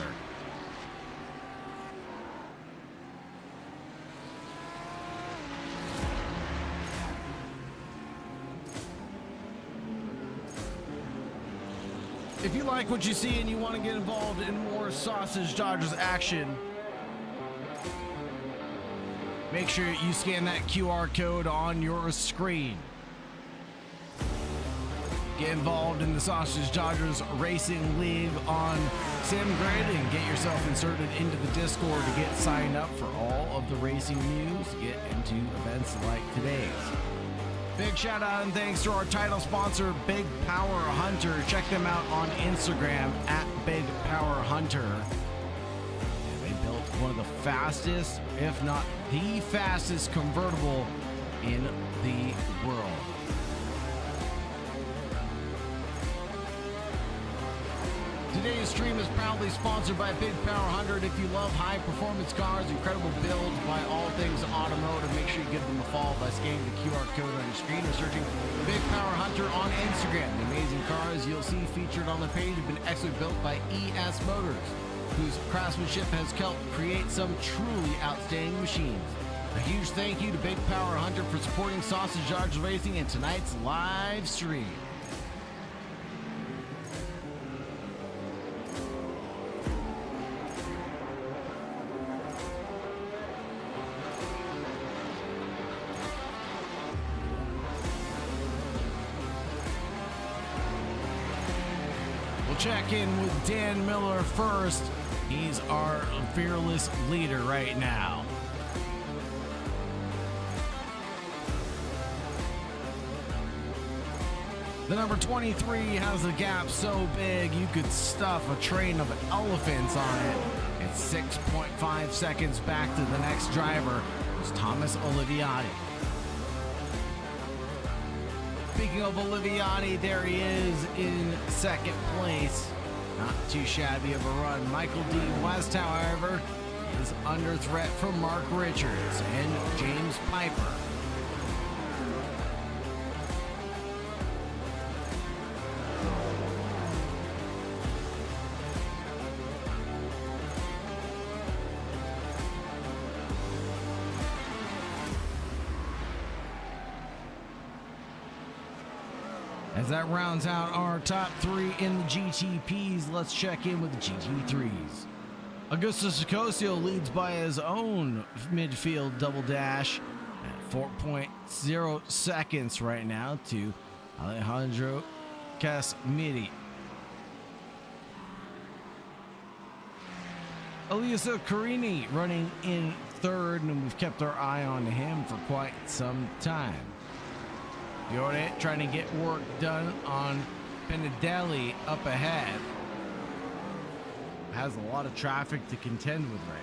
If you like what you see and you want to get involved in more Sausage Dodgers action, make sure you scan that QR code on your screen. Get involved in the Sausage Dodgers Racing League on SimGrid and get yourself inserted into the Discord to get signed up for all of the racing news, get into events like today's. Big shout out and thanks to our title sponsor, Big Power Hunter. Check them out on Instagram at Big Power Hunter. One of the fastest, if not the fastest convertible in the world. Today's stream is proudly sponsored by Big Power 100. If you love high performance cars, incredible builds by all things automotive, make sure you give them a follow by scanning the QR code on your screen or searching Big Power Hunter on Instagram. The amazing cars you'll see featured on the page have been expertly built by ES Motors, whose craftsmanship has helped create some truly outstanding machines. A huge thank you to Big Power Hunter for supporting Sausage Dodgers Racing in tonight's live stream. We'll check in with Dan Miller first. He's our fearless leader right now. The number 23 has a gap so big you could stuff a train of elephants on it. It's 6.5 seconds back to the next driver, who's Thomas Oliviati. Speaking of Oliviati, there he is in second place. Not too shabby of a run. Michael D. West, however, is under threat from Mark Richards and James Piper. As that rounds out our top three in the GTPs, let's check in with the GT3s. Augusto Sicosio leads by his own midfield double dash at 4.0 seconds right now to Alejandro Casmiri. Elisa Carini running in third, and we've kept our eye on him for quite some time. Fiore trying to get work done on Penedelli up ahead. Has a lot of traffic to contend with right now.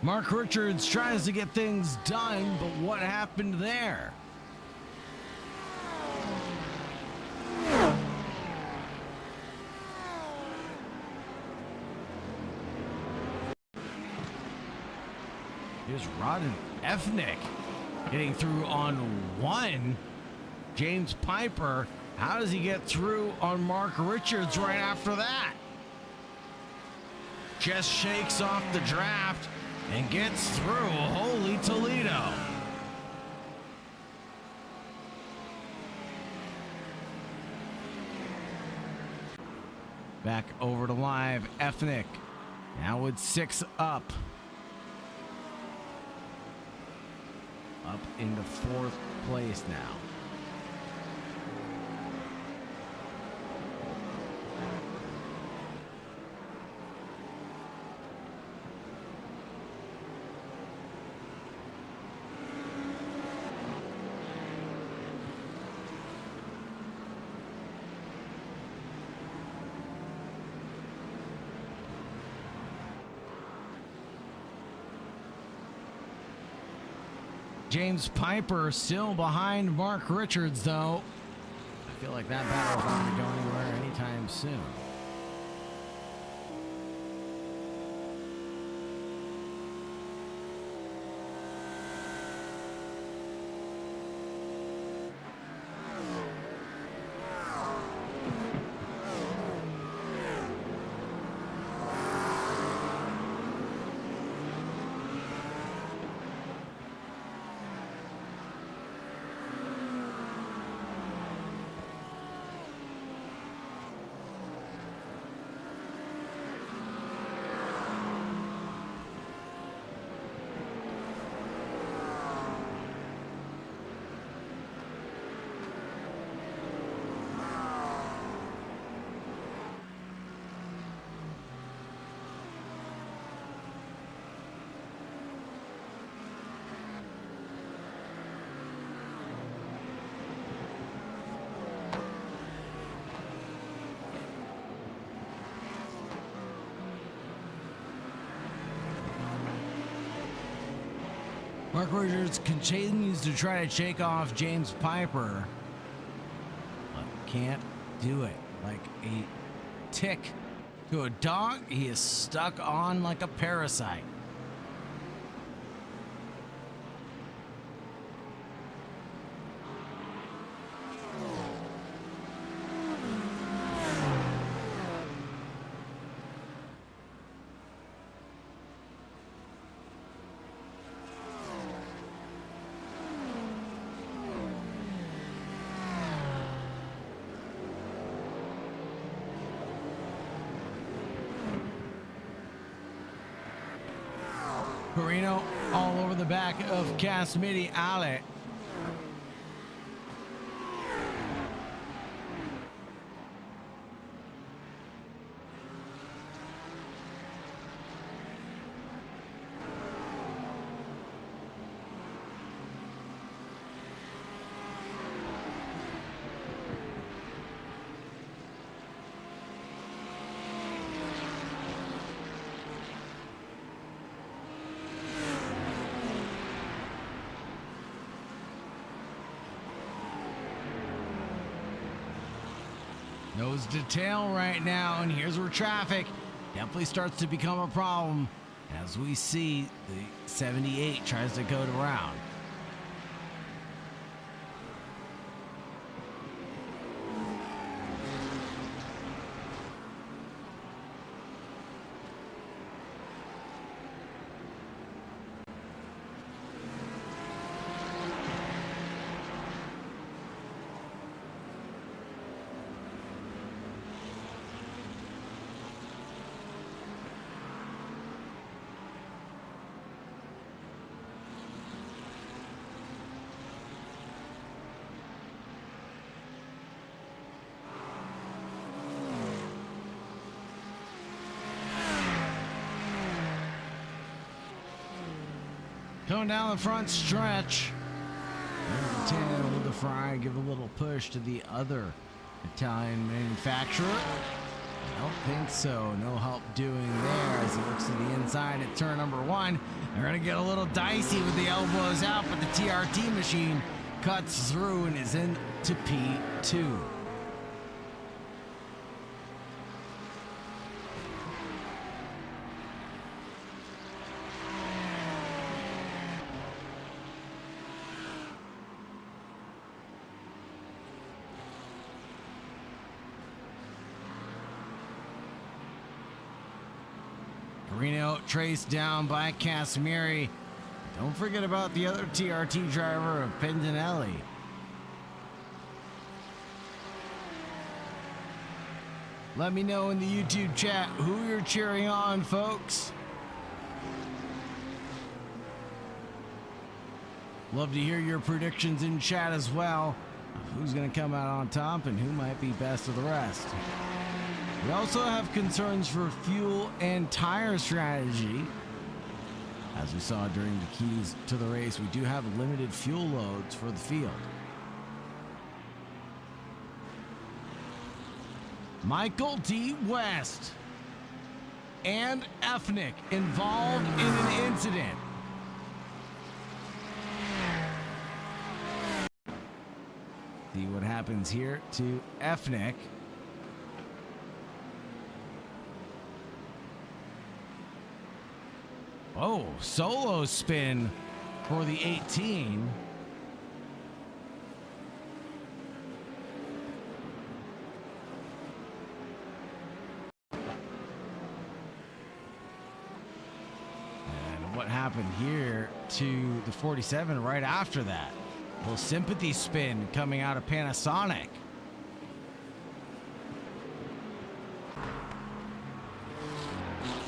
Mark Richards tries to get things done, but what happened there? Here's Rodden Efnick getting through on one. James Piper, how does he get through on Mark Richards right after that? Just shakes off the draft and gets through. Holy Toledo. Back over to live. Efnick now with 6 up. Up into 4th place now. James Piper still behind Mark Richards, though. I feel like that battle's not going to go anywhere anytime soon. Mark Richards continues to try to shake off James Piper, but can't do it. Like a tick to a dog, he is stuck on like a parasite. Carino all over the back of Casmidi Ale. Nose to tail right now, and here's where traffic definitely starts to become a problem as we see the 78 tries to go around. Going down the front stretch. There's the tail with the fry. Give a little push to the other Italian manufacturer. Don't think so. No help doing there as he looks to the inside at turn number 1. They're going to get a little dicey with the elbows out, but the TRT machine cuts through and is into P2. Carino traced down by Casimiri. Don't forget about the other TRT driver of Pendinelli. Let me know in the YouTube chat who you're cheering on, folks. Love to hear your predictions in chat as well. Who's going to come out on top and who might be best of the rest. We also have concerns for fuel and tire strategy. As we saw during the keys to the race, we do have limited fuel loads for the field. Michael D. West and Efnick involved in an incident. See what happens here to Efnick. Oh, solo spin for the 18. And what happened here to the 47 right after that? A little sympathy spin coming out of Panasonic.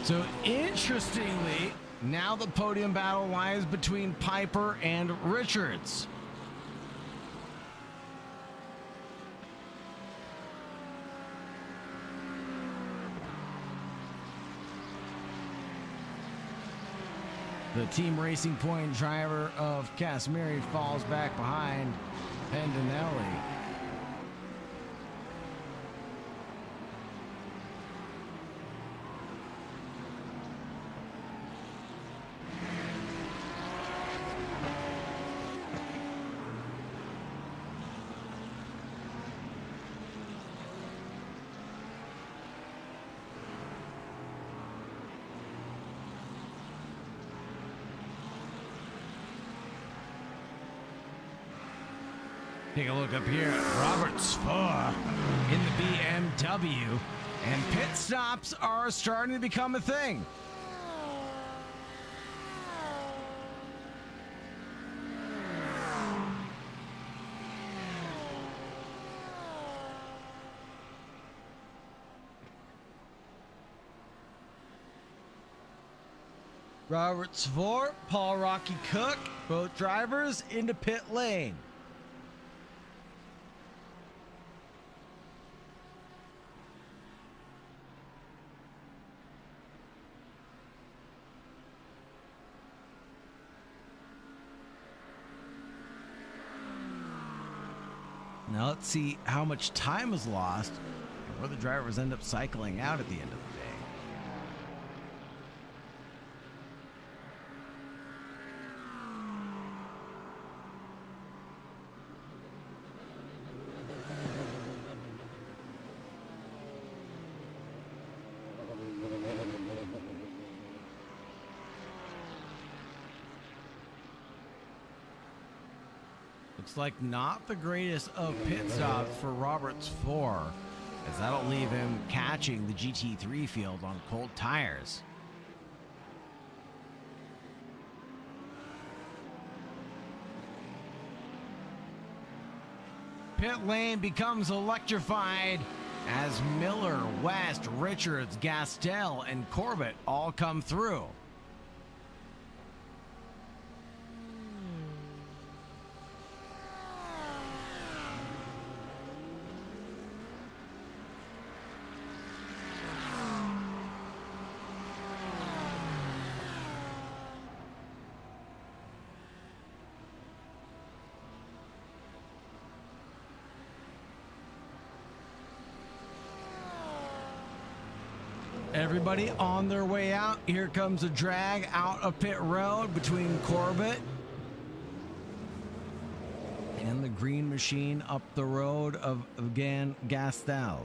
So interestingly, now the podium battle lies between Piper and Richards. The Team Racing Point driver of Casimiri falls back behind Pendinelli. Take a look up here at Robert Spohr in the BMW, and pit stops are starting to become a thing. Robert Spohr, Paul Rocky Cook, both drivers into pit lane. Now let's see how much time is lost and where the drivers end up cycling out at the end of the day. Looks like not the greatest of pit stops for Robert Spohr, as that'll leave him catching the GT3 field on cold tires. Pit lane becomes electrified as Miller, West, Richards, Gastel, and Corbett all come through. Everybody on their way out. Here comes a drag out of pit road between Corbett and the green machine up the road of again Gastel.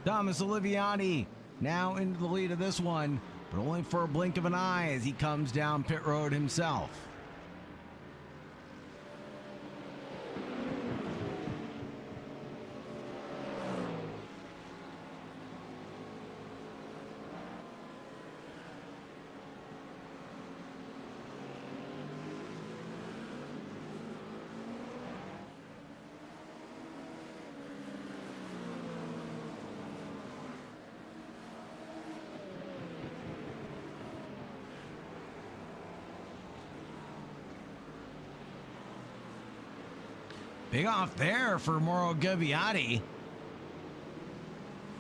Thomas Oliviani now into the lead of this one, but only for a blink of an eye as he comes down pit road himself. Big off there for Mauro Gabbiati.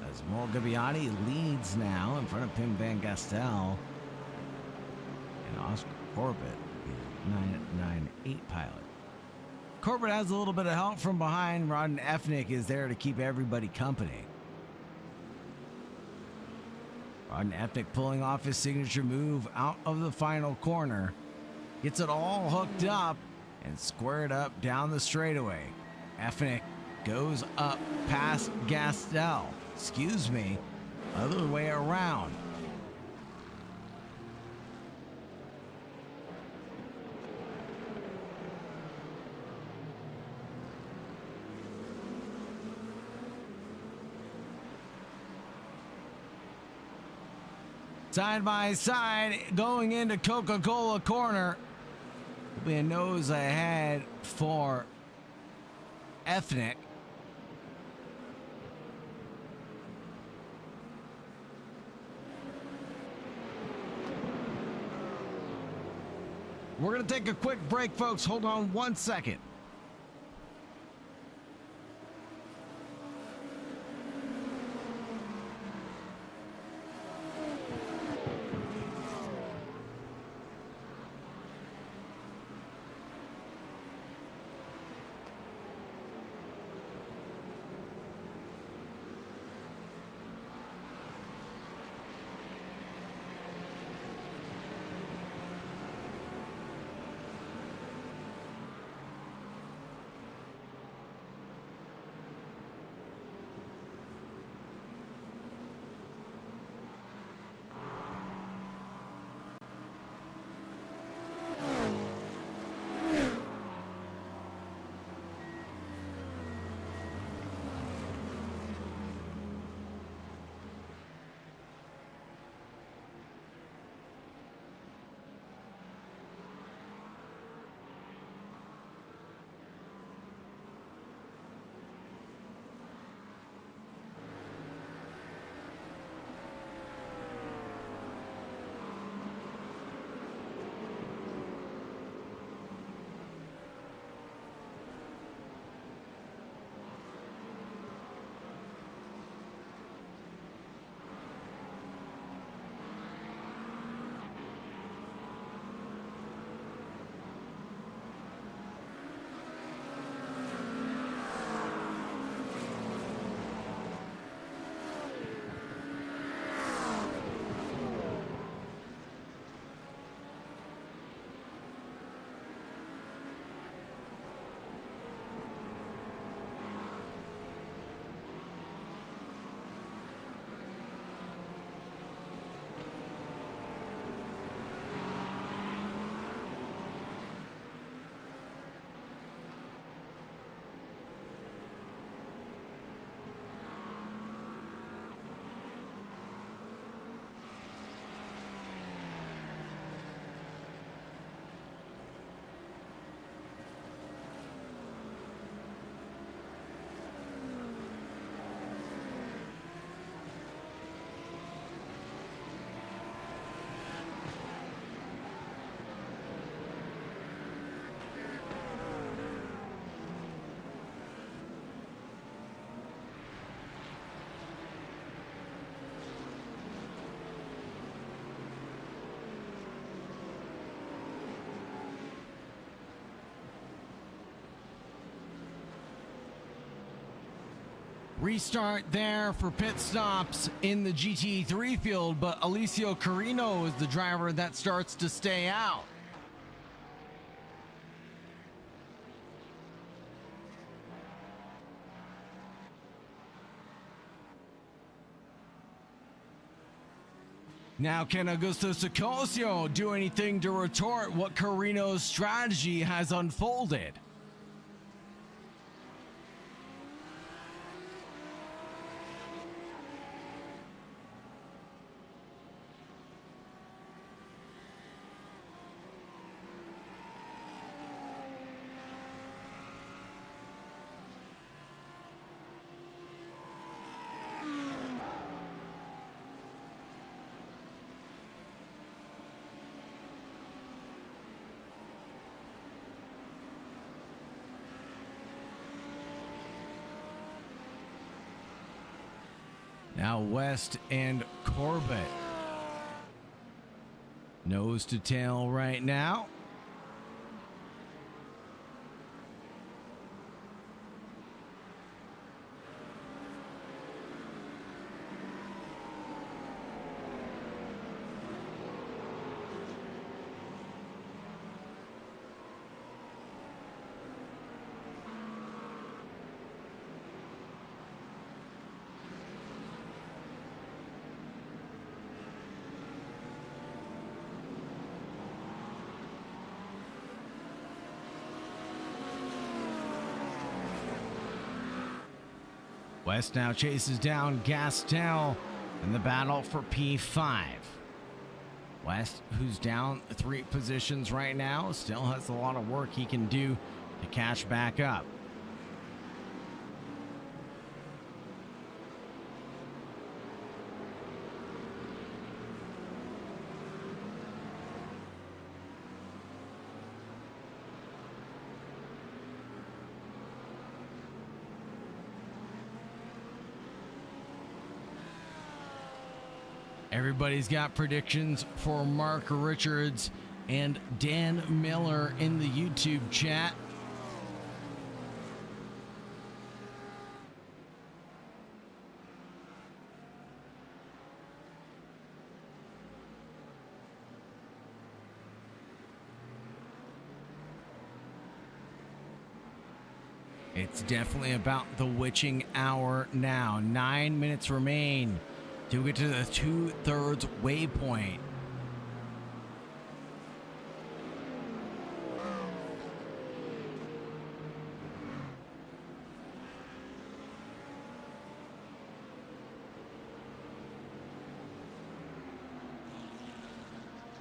As Mauro Gabbiati leads now in front of Pim Van Gastel and Oscar Corbett, the 998 pilot. Corbett has a little bit of help from behind. Rodden Effnick is there to keep everybody company. Rodden Effnick pulling off his signature move out of the final corner. Gets it all hooked up and squared up down the straightaway. Effnick goes up past Gastel. Excuse me, other way around. Side by side, going into Coca-Cola corner. Will be a nose ahead for Effnick. We're going to take a quick break, folks. Hold on 1 second. Restart there for pit stops in the GT3 field, but Alessio Carino is the driver that starts to stay out. Now, can Augusto Sicosio do anything to retort what Carino's strategy has unfolded? Now West and Corbett. Nose to tail right now. West now chases down Gastel in the battle for P5. West, who's down 3 positions right now, still has a lot of work he can do to catch back up. Everybody's got predictions for Mark Richards and Dan Miller in the YouTube chat. It's definitely about the witching hour now. 9 minutes remain to get to the 2/3 waypoint.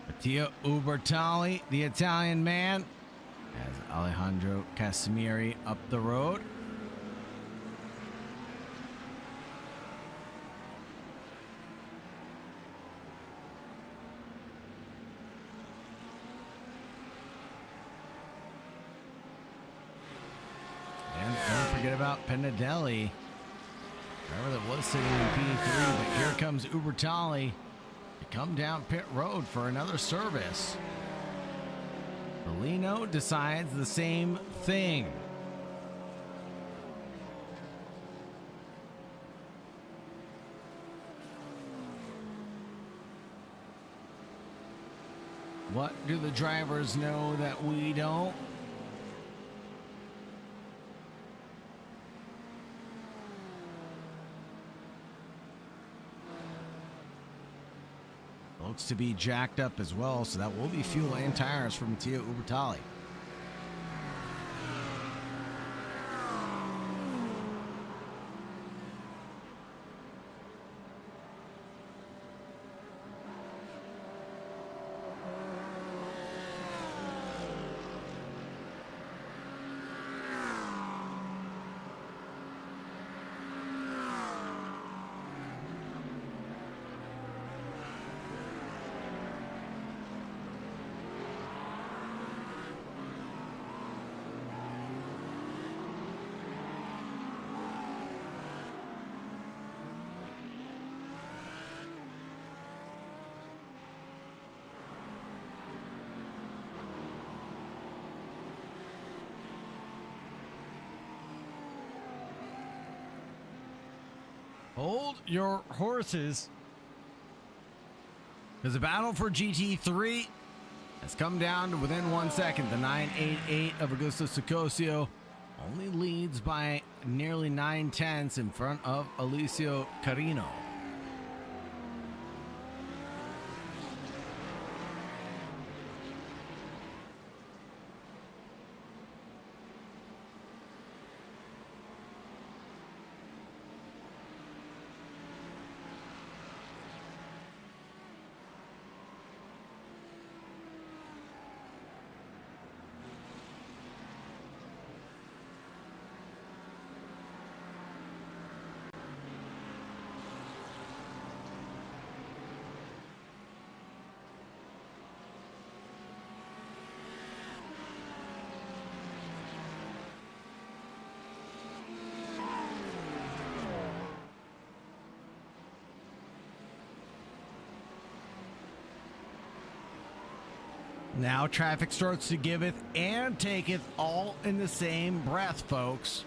Mattia Ubertali, the Italian man, has Alejandro Casimiri up the road. And don't forget about Penadelli, driver that was sitting in P3, but here comes Ubertali to come down pit road for another service. Bellino decides the same thing. What do the drivers know that we don't? Looks to be jacked up as well, so that will be fuel and tires for Mattia Ubertali. Hold your horses, because the battle for GT3 has come down to within 1 second. The 988 of Augusto Sicosio only leads by nearly 9/10 in front of Alicio Carino. Now traffic starts to giveth and taketh all in the same breath, folks.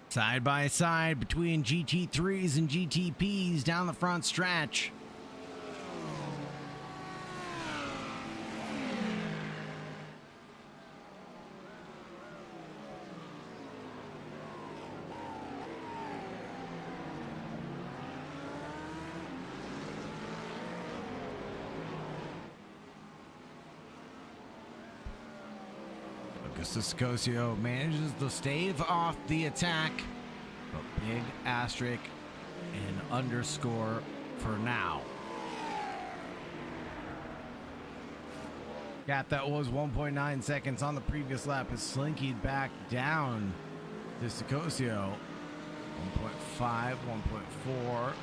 Side by side between GT3s and GTPs down the front stretch. Sicosio manages to stave off the attack, but big asterisk and underscore for now. Gap that was 1.9 seconds on the previous lap is slinkied back down to Sicosio. 1.5, 1.4.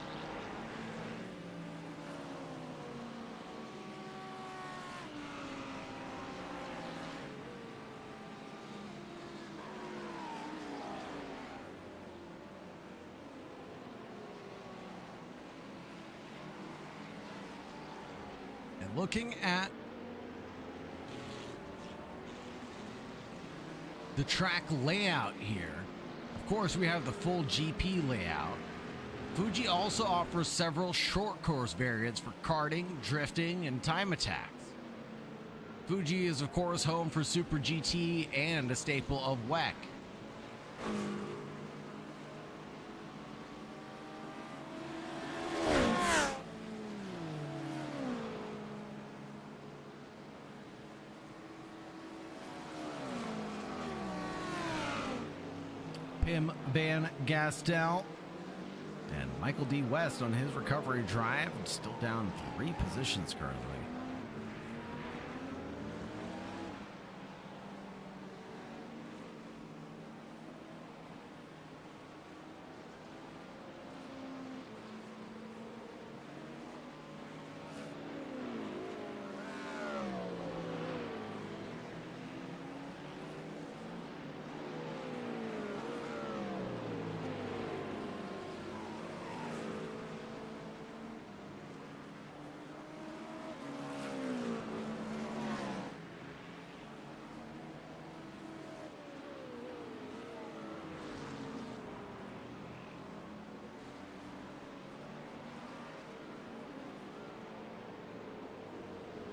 Looking at the track layout here, of course we have the full GP layout. Fuji also offers several short course variants for karting, drifting, and time attacks. Fuji is of course home for Super GT and a staple of WEC. Pim Van Gastel and Michael D. West on his recovery drive, still down 3 positions currently.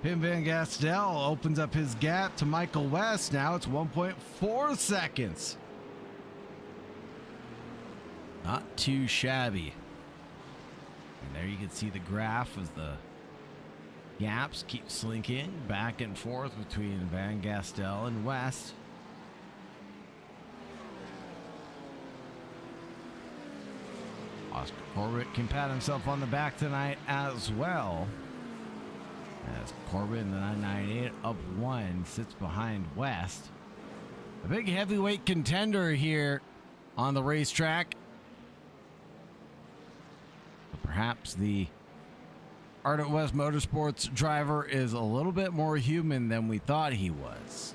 Pim Van Gastel opens up his gap to Michael West. Now it's 1.4 seconds. Not too shabby. And there you can see the graph as the gaps keep slinking back and forth between Van Gastel and West. Oscar Corbett can pat himself on the back tonight as well, as Corbett in the 998 up 1 sits behind West. A big heavyweight contender here on the racetrack. But perhaps the Ardent West Motorsports driver is a little bit more human than we thought he was.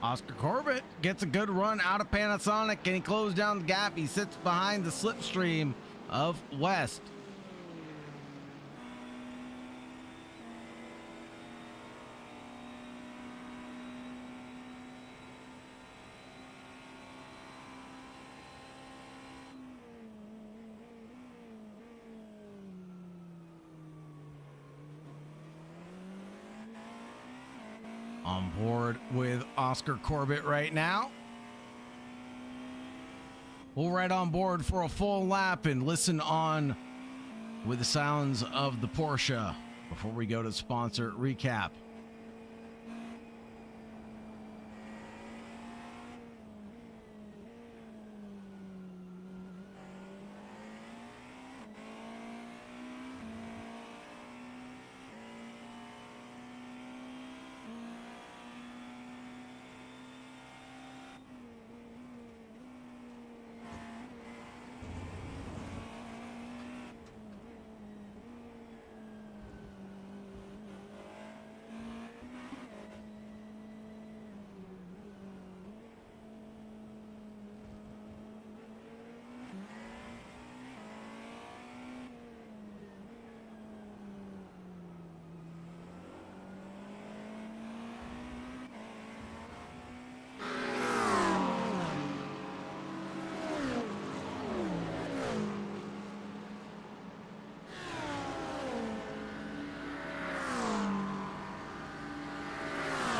Oscar Corbett gets a good run out of Panasonic, and he closed down the gap. He sits behind the slipstream of West. On board with Oscar Corbett right now. We'll ride on board for a full lap and listen on with the sounds of the Porsche before we go to sponsor recap.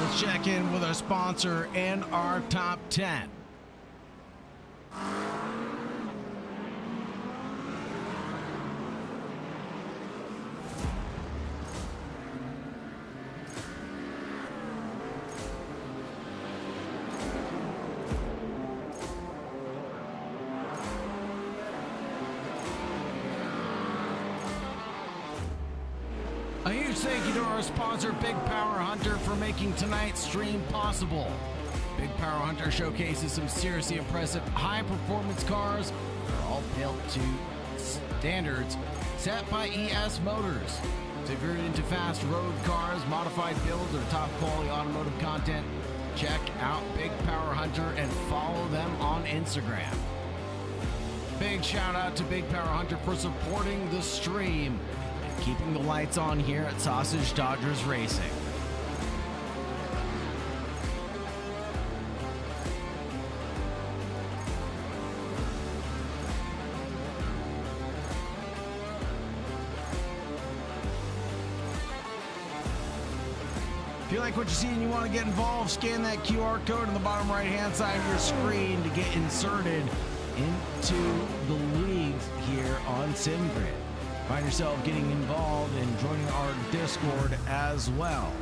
Let's check in with our sponsor and our top 10. A huge thank you to our sponsor, Big Power Hunter, for making tonight's stream possible. Big Power Hunter showcases some seriously impressive high-performance cars that are all built to standards set by ES Motors. So if you're into fast road cars, modified builds, or top-quality automotive content, check out Big Power Hunter and follow them on Instagram. Big shout out to Big Power Hunter for supporting the stream and keeping the lights on here at Sausage Dodgers Racing. If you like what you see and you want to get involved, scan that QR code on the bottom right-hand side of your screen to get inserted into the leagues here on SimGrid. Find yourself getting involved and joining our Discord as well.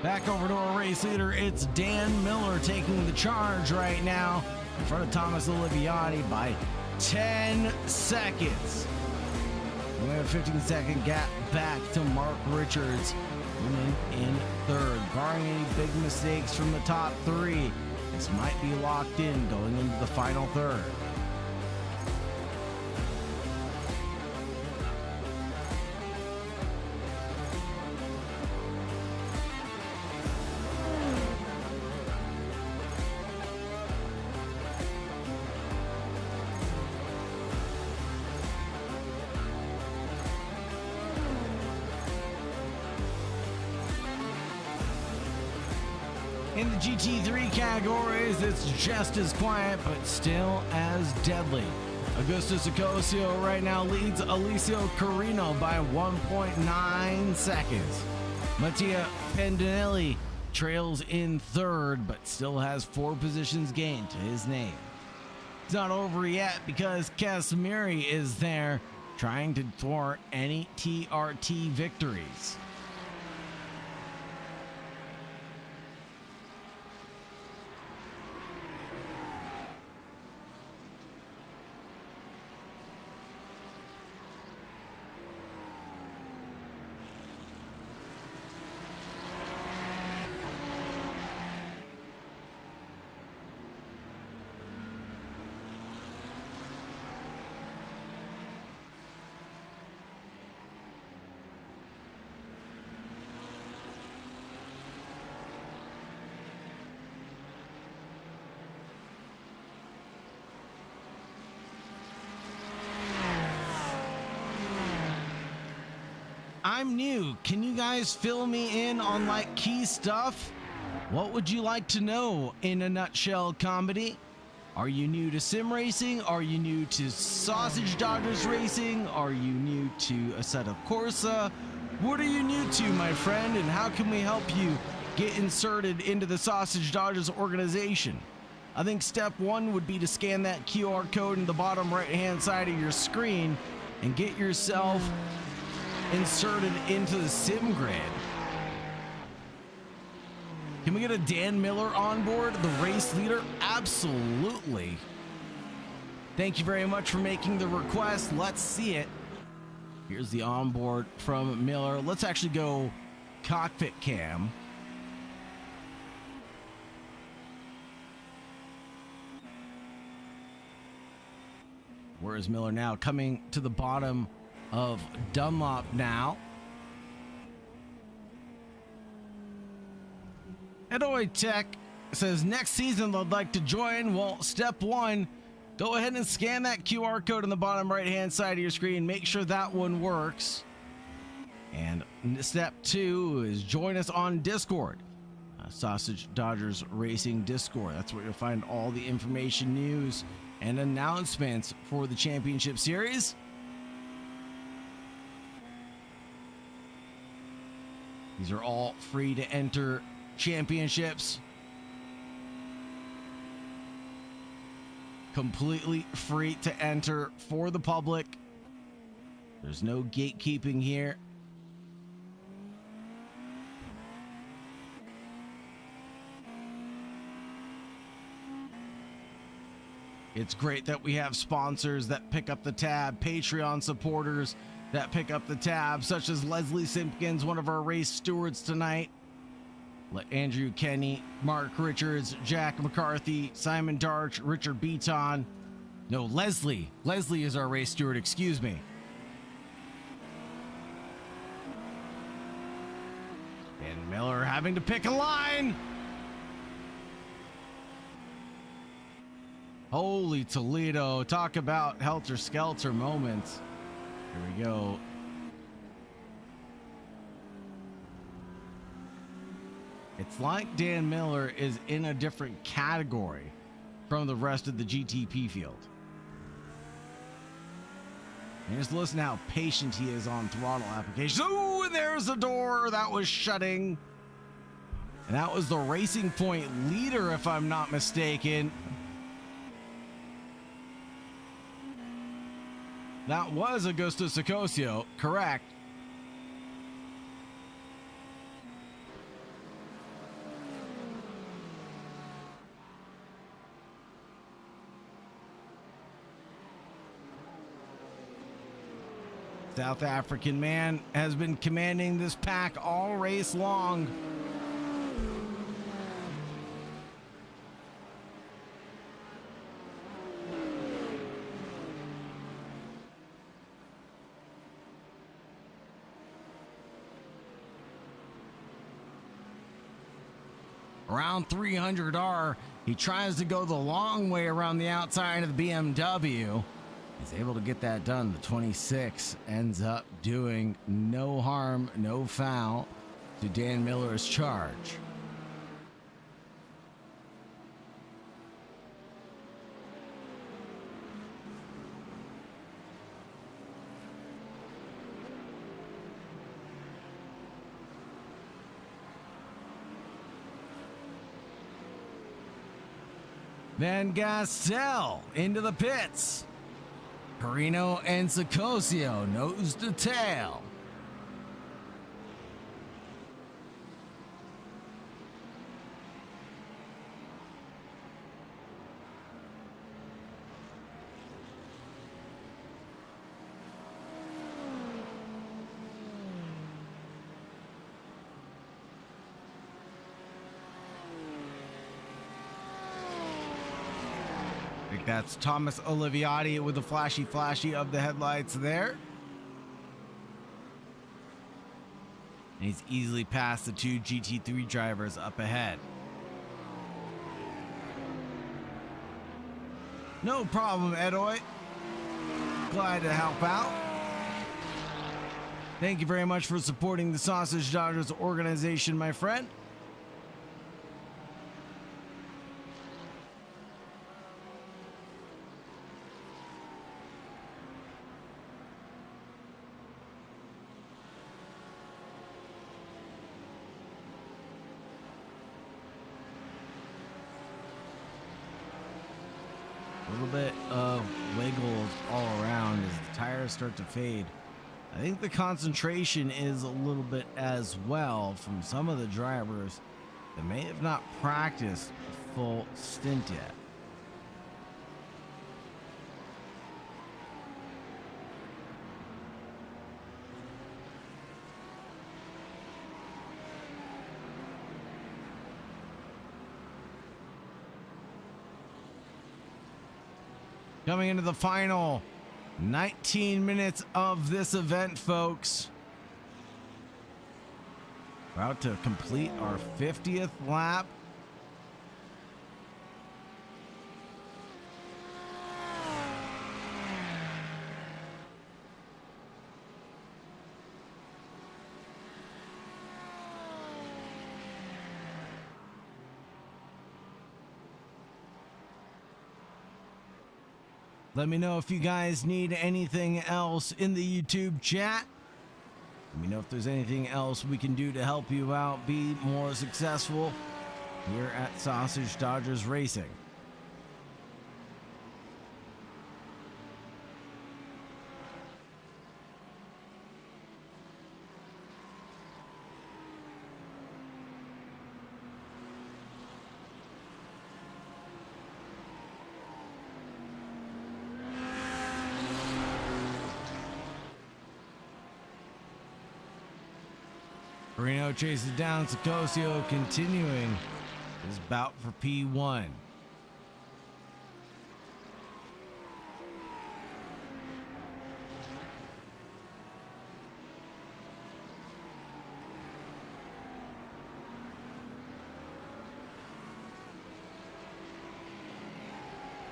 Back over to our race leader, it's Dan Miller taking the charge right now in front of Thomas Oliviati by 10 seconds. We have a 15-second gap back to Mark Richards in third. Barring any big mistakes from the top three, this might be locked in going into the final third. In the GT3 categories, it's just as quiet, but still as deadly. Augusto Sicosio right now leads Alicio Carino by 1.9 seconds. Mattia Pendinelli trails in third, but still has 4 positions gained to his name. It's not over yet because Casimiri is there trying to thwart any TRT victories. I'm new. Can you guys fill me in on like key stuff? What would you like to know in a nutshell, comedy? Are you new to sim racing? Are you new to sausage dodgers racing? Are you new to Assetto Corsa? What are you new to, my friend? And how can we help you get inserted into the sausage dodgers organization? I think step 1 would be to scan that QR code in the bottom right hand side of your screen and get yourself inserted into the sim grid. Can we get a Dan Miller on board, the race leader? Absolutely. Thank you very much for making the request. Let's see it. Here's the onboard from Miller. Let's actually go cockpit cam. Where is Miller now? Coming to the bottom of Dunlop now. Edoy Tech says next season they'd like to join. Well, step 1, go ahead and scan that QR code on the bottom right hand side of your screen. Make sure that one works. And step 2 is join us on Discord. Sausage Dodgers Racing Discord. That's where you'll find all the information, news, and announcements for the championship series. These are all free to enter championships. Completely free to enter for the public. There's no gatekeeping here. It's great that we have sponsors that pick up the tab, Patreon supporters that pick up the tab, such as Leslie Simpkins, one of our race stewards tonight, Andrew Kenny, Mark Richards, Jack McCarthy, Simon Darch, Richard Beaton. No, Leslie. Leslie is our race steward, excuse me. And Miller having to pick a line. Holy Toledo, talk about helter-skelter moments. Here we go. It's like Dan Miller is in a different category from the rest of the GTP field. And just listen to how patient he is on throttle application. Oh, and there's the door that was shutting. And that was the Racing Point leader, if I'm not mistaken. That was Augusto Sicosio, correct. South African man has been commanding this pack all race long. Around 300R, he tries to go the long way around the outside of the BMW. He's able to get that done. The 26 ends up doing no harm, no foul to Dan Miller's charge. Van Gastel into the pits. Carino and Sicosio nose to tail. I think that's Thomas Oliviati with the flashy of the headlights there. And he's easily past the two GT3 drivers up ahead. No problem, Edoy. Glad to help out. Thank you very much for supporting the Sausage Dodgers organization, my friend. A little bit of wiggles all around as the tires start to fade. I think the concentration is a little bit as well from some of the drivers that may have not practiced a full stint yet. Coming into the final 19 minutes of this event, folks. About to complete our 50th lap. Let me know if you guys need anything else in the YouTube chat. Let me know if there's anything else we can do to help you out be more successful here at Sausage Dodgers Racing. Carino chases down Sicosio, continuing his bout for P1.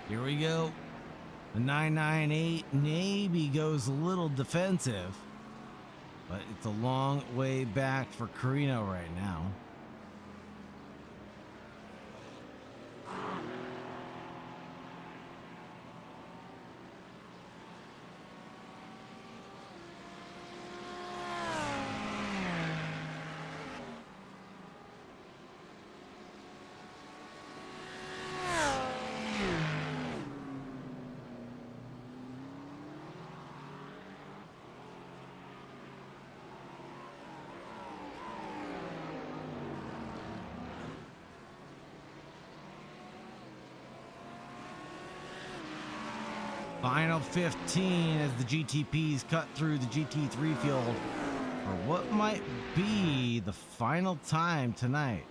Here we go. The 998 maybe goes a little defensive. But it's a long way back for Carino right now. Final 15 as the GTPs cut through the GT3 field for what might be the final time tonight.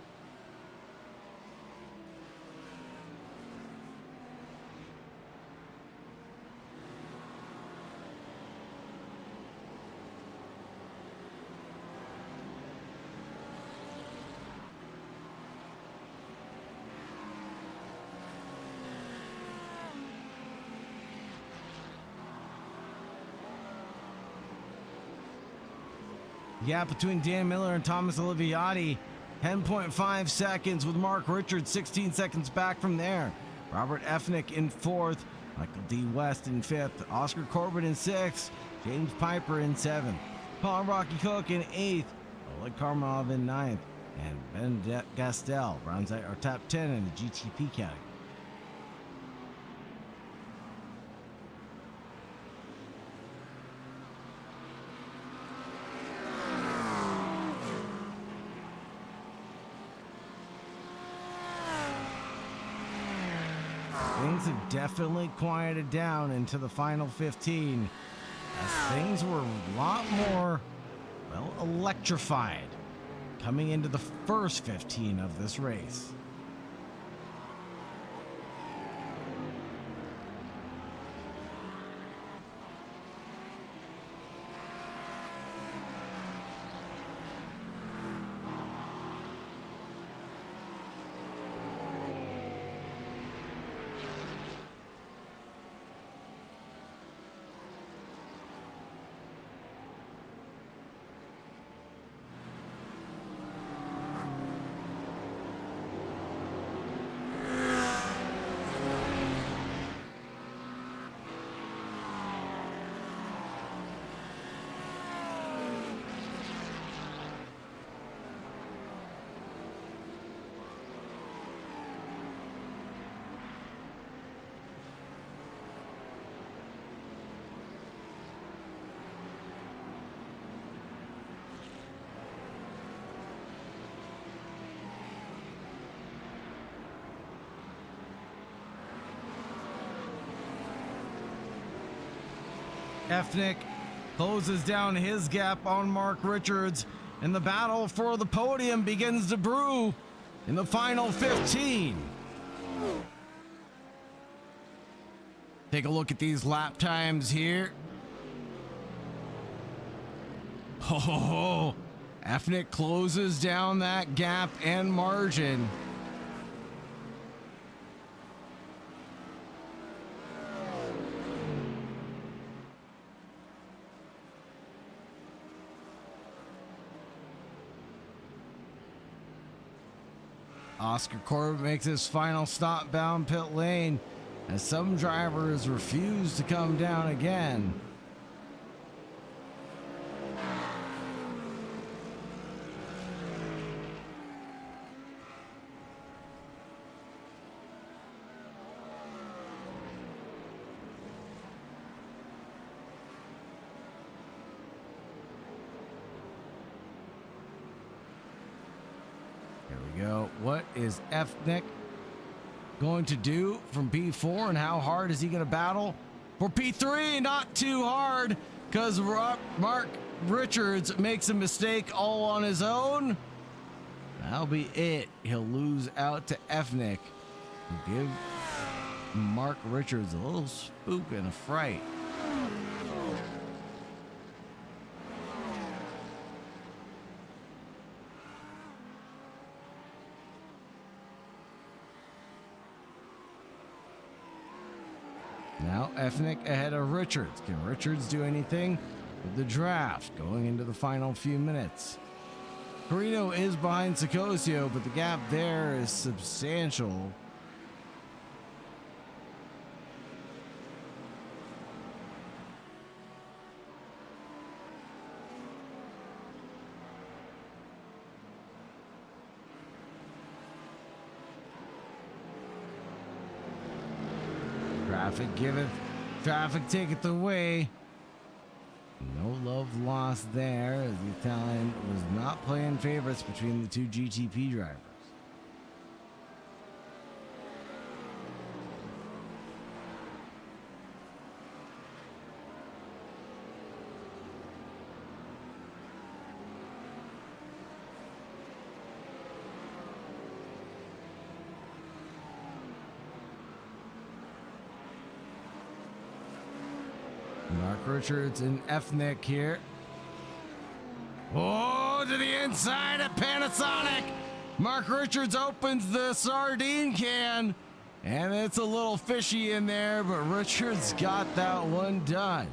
Gap between Dan Miller and Thomas Oliviati, 10.5 seconds, with Mark Richards 16 seconds back from there. Robert Efnick in fourth, Michael D. West in fifth, Oscar Corbett in sixth, James Piper in seventh, Paul Rocky Cook in eighth, Oleg Karmanov in ninth, and Ben Gastel rounds out our top 10 in the GTP category. things have definitely quieted down into the final 15 as things were a lot more, well, electrified coming into the first 15 of this race. Efnick closes down his gap on Mark Richards, and the battle for the podium begins to brew in the final 15. Take a look at these lap times here. Oh, Efnick closes down that gap and margin. Oscar Corbett makes his final stop down pit lane as some drivers refuse to come down again. Go. What is Efnick going to do from P4, and how hard is he going to battle for P3? Not too hard, because Mark Richards makes a mistake all on his own. That'll be it. He'll lose out to Efnick. Give Mark Richards a little spook and a fright. Now Efnick ahead of Richards. Can Richards do anything with the draft going into the final few minutes? Carino is behind Sicosio, but the gap there is substantial. Traffic giveth, traffic taketh away. No love lost there, as the Italian was not playing favorites between the two GTP drivers. Mark Richards and Efnick here. Oh, to the inside of Panasonic. Mark Richards opens the sardine can, and it's a little fishy in there, but Richards got that one done.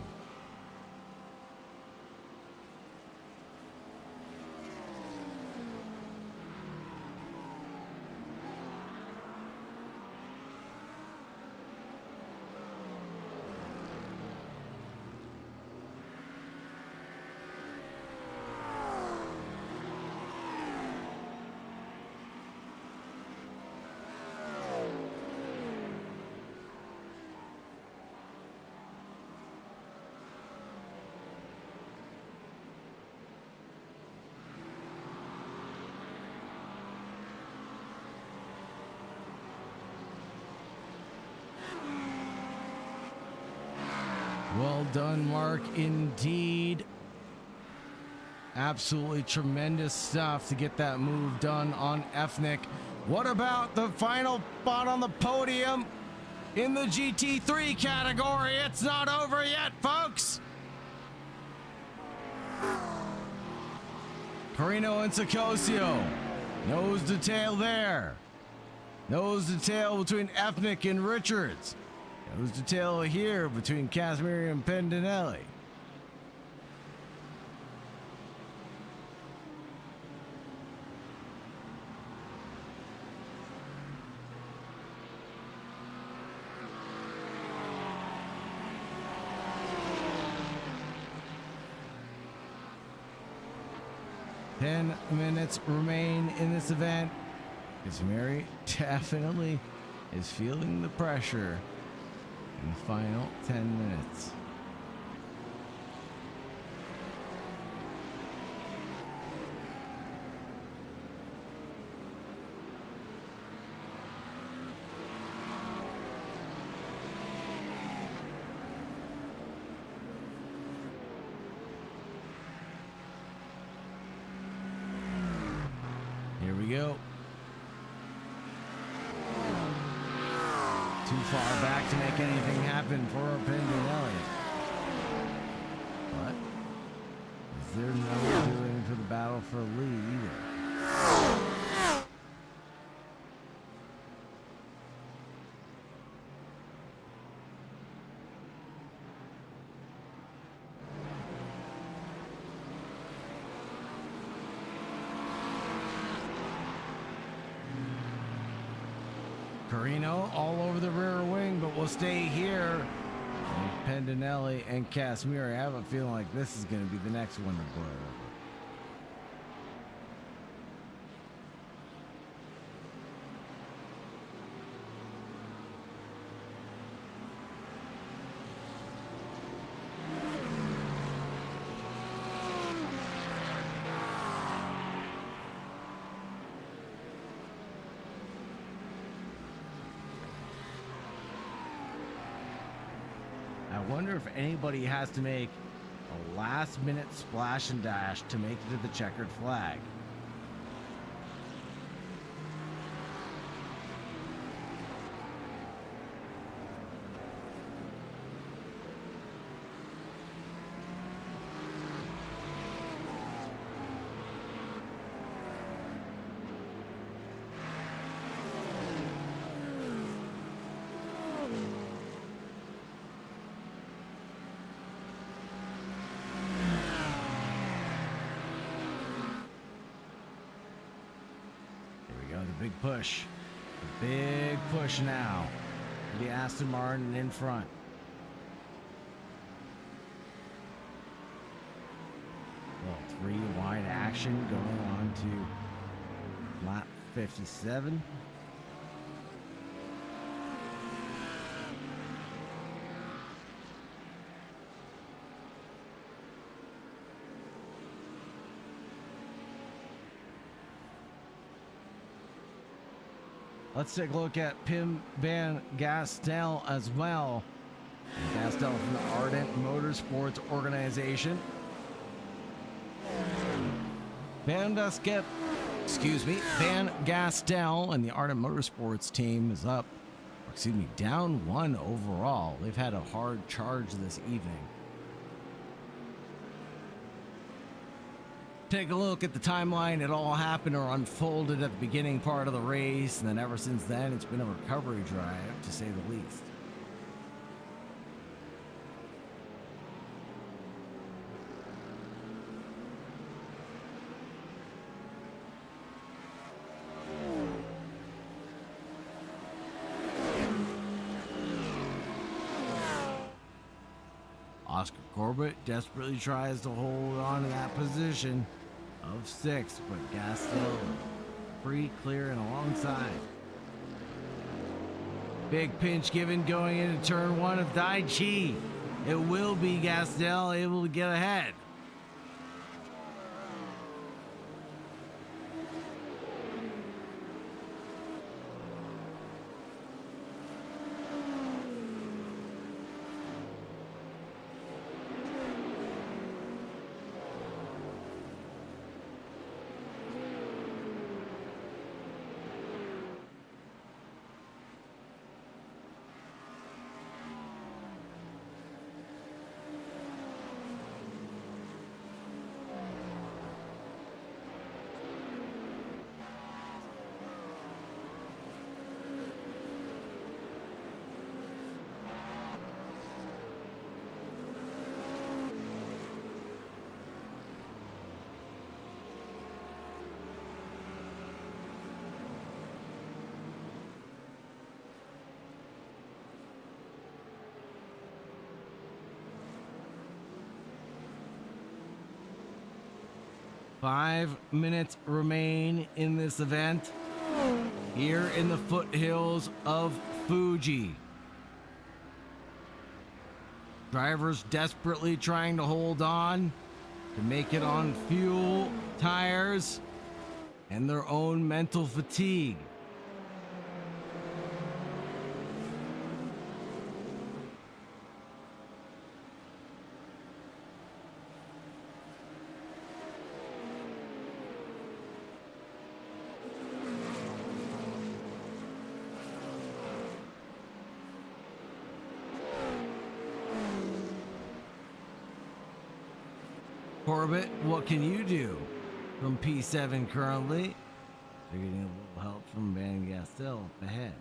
Well done, Mark, indeed. Absolutely tremendous stuff to get that move done on Ethnic. What about the final spot on the podium in the GT3 category? It's not over yet, folks. Carino and Sicosio. Nose to tail there. Nose to tail between Ethnic and Richards. Nose to tail here between Casimiri and Pendinelli. Ten minutes remain in this event. Casimiri definitely is feeling the pressure in the final 10 minutes. Here we go. Too far back to make anything happen for Pendinelli. But is there no doing for the battle for lead either? Carino all over the rear wing, but we'll stay here. And Pendinelli and Casimiri, I have a feeling like this is going to be the next one to blow over. I wonder if anybody has to make a last-minute splash and dash to make it to the checkered flag. Big push. A big push now. The Aston Martin in front. Well, 3 wide action going on to lap 57. Let's take a look at Pim Van Gastel as well. Gastel from the Ardent Motorsports organization. Van Gastel and the Ardent Motorsports team is up, down 1 overall. They've had a hard charge this evening. Take a look at the timeline. It all happened or unfolded at the beginning part of the race, and then ever since then, it's been a recovery drive, to say the least. Oscar Corbett desperately tries to hold on to that position of 6, but Gastel free, clear, and alongside. Big pinch given going into turn 1 of Daichi. It will be Gastel able to get ahead. 5 minutes remain in this event here in the foothills of Fuji. Drivers desperately trying to hold on to make it on fuel, tires, and their own mental fatigue. Corbett, what can you do? From P7 currently. They're getting a little help from Van Gastel up ahead.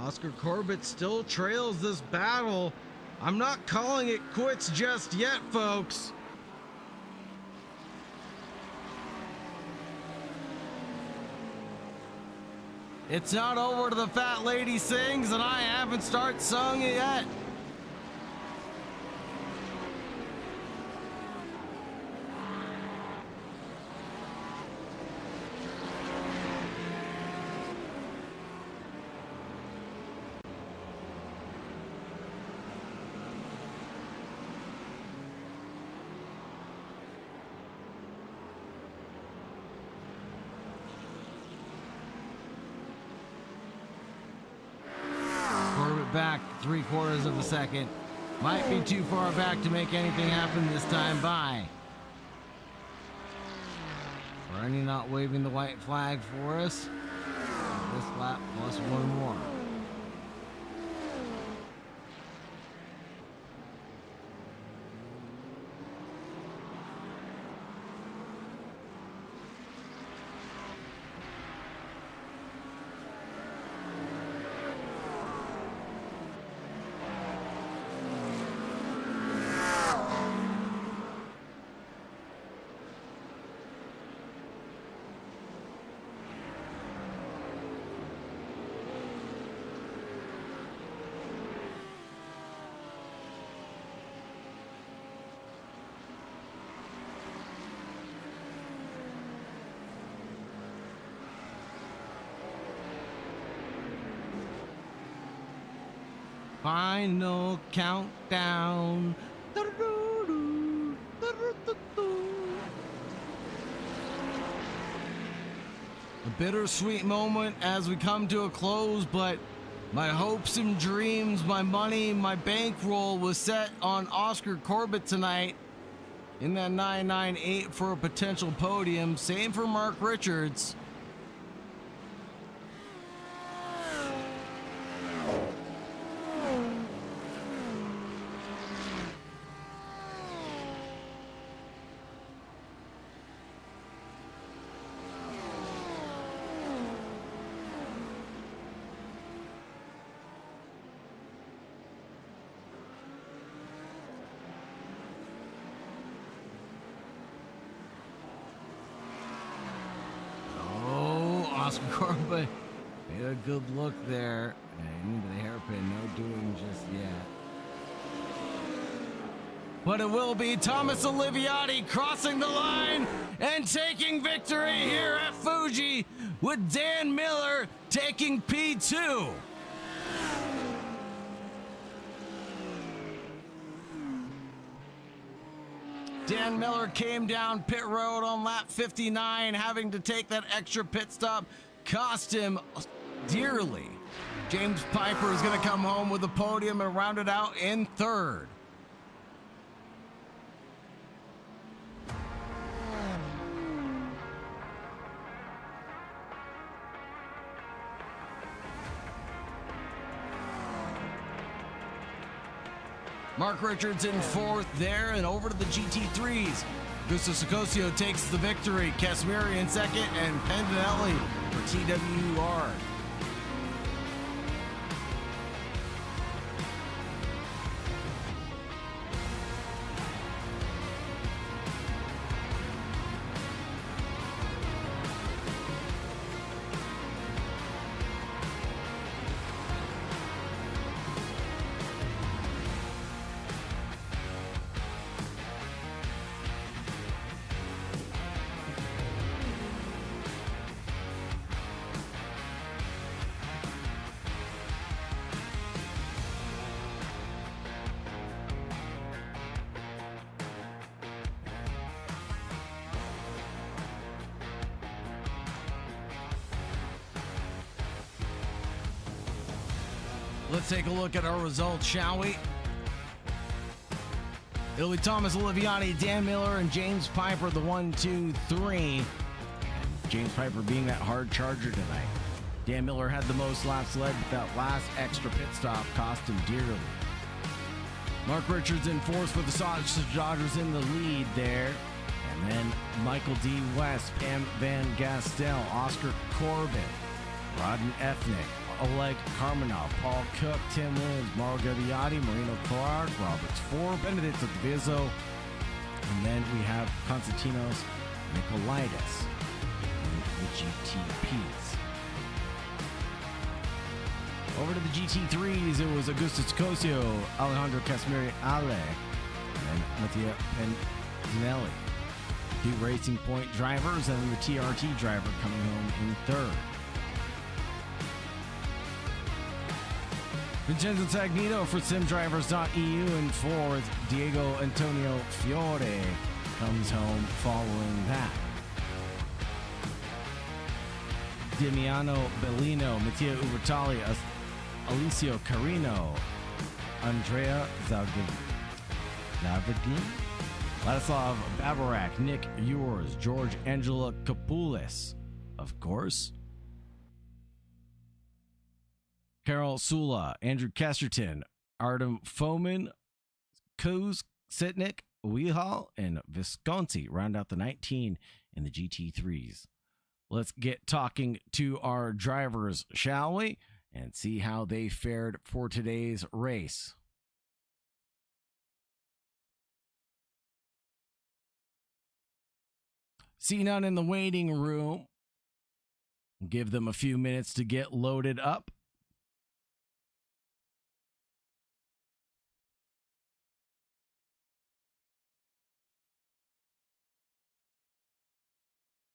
Oscar Corbett still trails this battle. I'm not calling it quits just yet, folks. It's not over till the fat lady sings, and I haven't started sung it yet. Back 3/4 of a second. Might be too far back to make anything happen this time by. Bernie not waving the white flag for us. This lap plus one more. Final countdown. A bittersweet moment as we come to a close, but my hopes and dreams, my money, my bankroll was set on Oscar Corbett tonight in that 998 for a potential podium. Same for Mark Richards. Oscar Corbett made a good look there. And into the hairpin, no doing just yet. but it will be Thomas Oliviati crossing the line and taking victory here at Fuji, with Dan Miller taking P2. Dan Miller came down pit road on lap 59, having to take that extra pit stop, cost him dearly. James Piper is going to come home with the podium and round it out in third. Mark Richards in fourth there, and over to the GT3s. Gusto Sicosio takes the victory. Casimiri in second, and Pendinelli for TWR. Let's take a look at our results, shall we? It'll be Thomas Oliviati, Dan Miller, and James Piper, the 1, 2, 3. And James Piper being that hard charger tonight. Dan Miller had the most laps led, but that last extra pit stop cost him dearly. Mark Richards in fourth for the Sausage Dodgers in the lead there. And then Michael D. West, Pam Van Gastel, Oscar Corbin, Rodden Ethnic, Oleg Karmanov, Paul Cook, Tim Williams, Mauro Gaviati, Marino Clark, Roberts Ford, Benedict at the Vizzo, and then we have Konstantinos Nikolaitis in the GTPs. Over to the GT3s, it was Augusto Scosio, Alejandro Casimiri Ale, and Mattia Pendinelli. Two Racing Point drivers, and the TRT driver coming home in third. Vincenzo Tagnito for SimDrivers.eu in fourth. Diego Antonio Fiore comes home following that. Damiano Bellino, Mattia Ubertali, Alicio Carino, Andrea Zavagin, Ladislav Babarak, Nick Ewers, George Angela Kapoulis, of course. Carol Sula, Andrew Kesterton, Artem Fomin, Kuz Sitnik, Wehal, and Visconti round out the 19 in the GT3s. Let's get talking to our drivers, shall we? And see how they fared for today's race. See none in the waiting room. Give them a few minutes to get loaded up.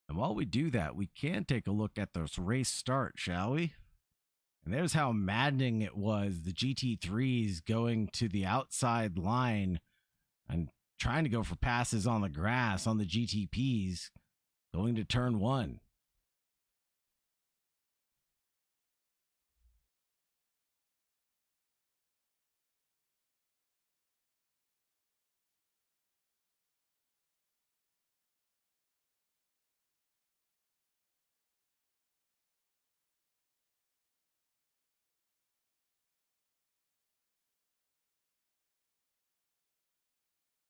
And while we do that, we can take a look at this race start, shall we? And there's how maddening it was. The GT3s going to the outside line and trying to go for passes on the grass on the GTPs, going to turn one.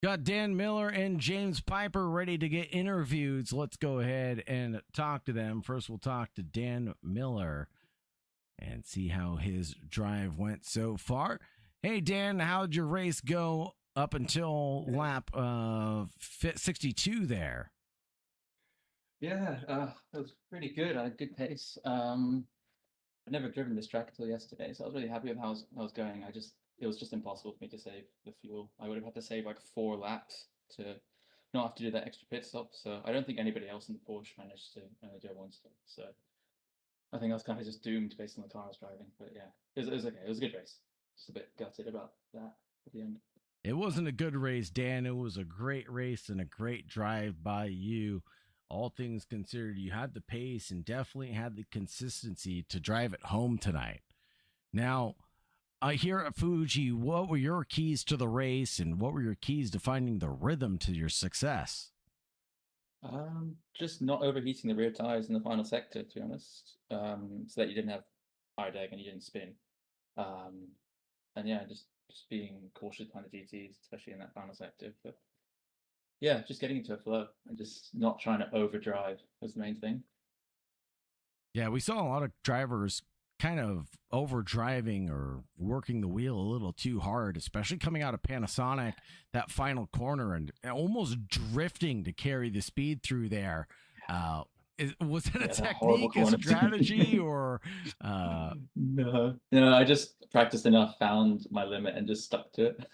Got Dan Miller and James Piper ready to get interviewed, so let's go ahead and talk to them. First, we'll talk to Dan Miller and see how his drive went so far. Hey, Dan, how'd your race go up until lap 62 there? Yeah, it was pretty good. I had good pace. I'd never driven this track until yesterday, so I was really happy with how I was going. I just it was just impossible for me to save the fuel. I would have had to save like 4 laps to not have to do that extra pit stop. So I don't think anybody else in the Porsche managed to do a 1 stop. So I think I was kind of just doomed based on the car I was driving. But yeah, it was okay. It was a good race. Just a bit gutted about that at the end. It wasn't a good race, Dan. It was a great race and a great drive by you. All things considered, you had the pace and definitely had the consistency to drive it home tonight. Now, here at Fuji, what were your keys to the race and what were your keys to finding the rhythm to your success? Just not overheating the rear tires in the final sector, to be honest, so that you didn't have ideg and you didn't spin. And yeah, just being cautious behind the GTs, especially in that final sector. But yeah, just getting into a flow and just not trying to overdrive was the main thing. Yeah, we saw a lot of drivers kind of overdriving or working the wheel a little too hard, especially coming out of Panasonic, that final corner and almost drifting to carry the speed through there. Was it a technique, a strategy, or No, I just practiced enough, found my limit, and just stuck to it.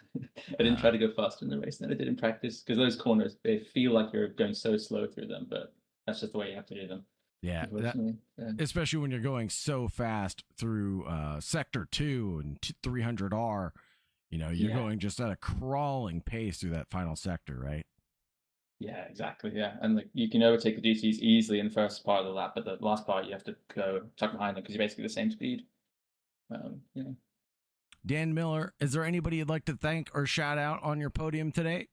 I didn't try to go faster in the race than I did in practice, because those corners, they feel like you're going so slow through them, but that's just the way you have to do them. Yeah, yeah. Especially when you're going so fast through Sector 2 and 300R, you're going just at a crawling pace through that final sector, right? Yeah, exactly. Yeah, and like you can overtake the GTs easily in the first part of the lap, but the last part you have to go tuck behind them because you're basically the same speed. Yeah. Dan Miller, is there anybody you'd like to thank or shout out on your podium today?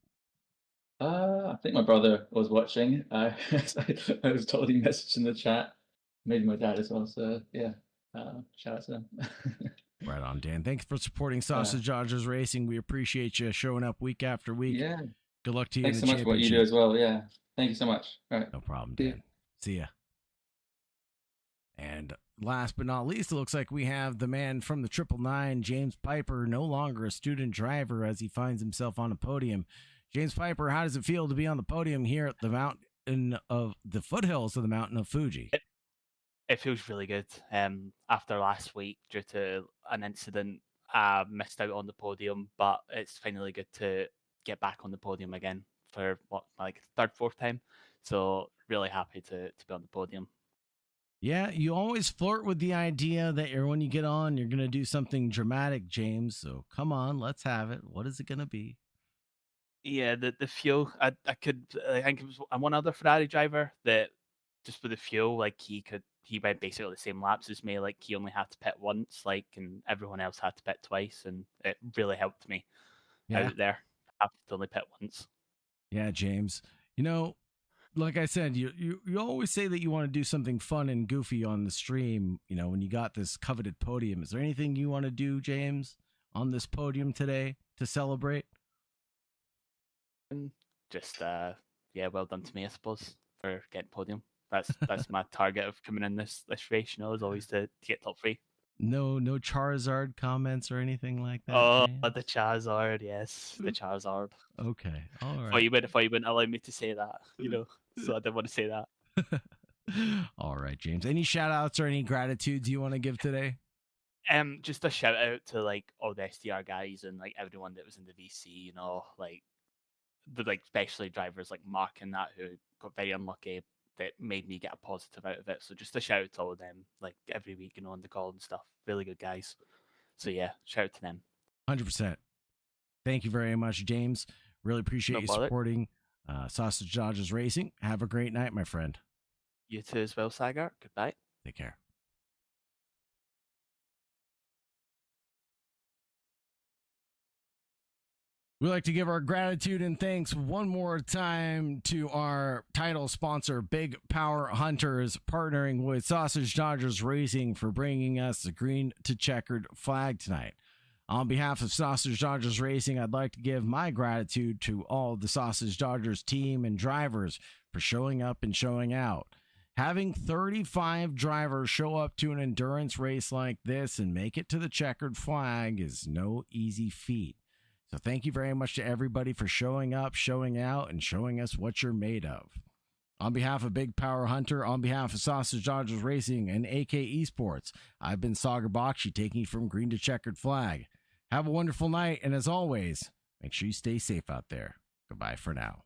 I think my brother was watching. I was told he messaged in the chat. Maybe my dad as well. So yeah, shout out to them. Right on, Dan. Thanks for supporting Sausage Dodgers Racing. We appreciate you showing up week after week. Yeah. Good luck to you. Thanks so much for what you do as well. Yeah. Thank you so much. All right. No problem, Dan. See ya. And last but not least, it looks like we have the man from the 999, James Piper, no longer a student driver as he finds himself on a podium. James Piper, how does it feel to be on the podium here at the mountain of the foothills of the mountain of Fuji? It feels really good. After last week, due to an incident, I missed out on the podium, but it's finally good to get back on the podium again for third, fourth time. So really happy to be on the podium. Yeah, you always flirt with the idea that when you get on, you're going to do something dramatic, James. So come on, let's have it. What is it going to be? Yeah, the fuel. I think it was one other Ferrari driver that just with the fuel, he went basically the same laps as me. Like he only had to pit once, and everyone else had to pit twice, and it really helped me out there. I have to only pit once. Yeah, James. Like I said, you always say that you want to do something fun and goofy on the stream, when you got this coveted podium. Is there anything you want to do, James, on this podium today to celebrate? Just well done to me, I suppose, for getting podium. That's my target of coming in this race, is always to get top 3. No Charizard comments or anything like that. Oh, James? The Charizard, yes, the Charizard. Okay, all right. Thought you wouldn't allow me to say that, so I didn't want to say that. All right, James. Any shout outs or any gratitudes you want to give today? Just a shout out to all the SDR guys and everyone that was in the VC, especially drivers like Mark and that who got very unlucky that made me get a positive out of it. So just a shout out to all of them, every week, on the call and stuff. Really good guys. So yeah, shout out to them. 100%. Thank you very much, James. Really appreciate you supporting Sausage Dodgers Racing. Have a great night, my friend. You too as well, Sagar. Goodbye. Take care. We'd like to give our gratitude and thanks one more time to our title sponsor, Big Power Hunters, partnering with Sausage Dodgers Racing for bringing us the green to checkered flag tonight. On behalf of Sausage Dodgers Racing, I'd like to give my gratitude to all the Sausage Dodgers team and drivers for showing up and showing out. Having 35 drivers show up to an endurance race like this and make it to the checkered flag is no easy feat. So thank you very much to everybody for showing up, showing out, and showing us what you're made of. On behalf of Big Power Hunter, on behalf of Sausage Dodgers Racing and AK Esports, I've been Sagar Bakshi, taking you from green to checkered flag. Have a wonderful night. And as always, make sure you stay safe out there. Goodbye for now.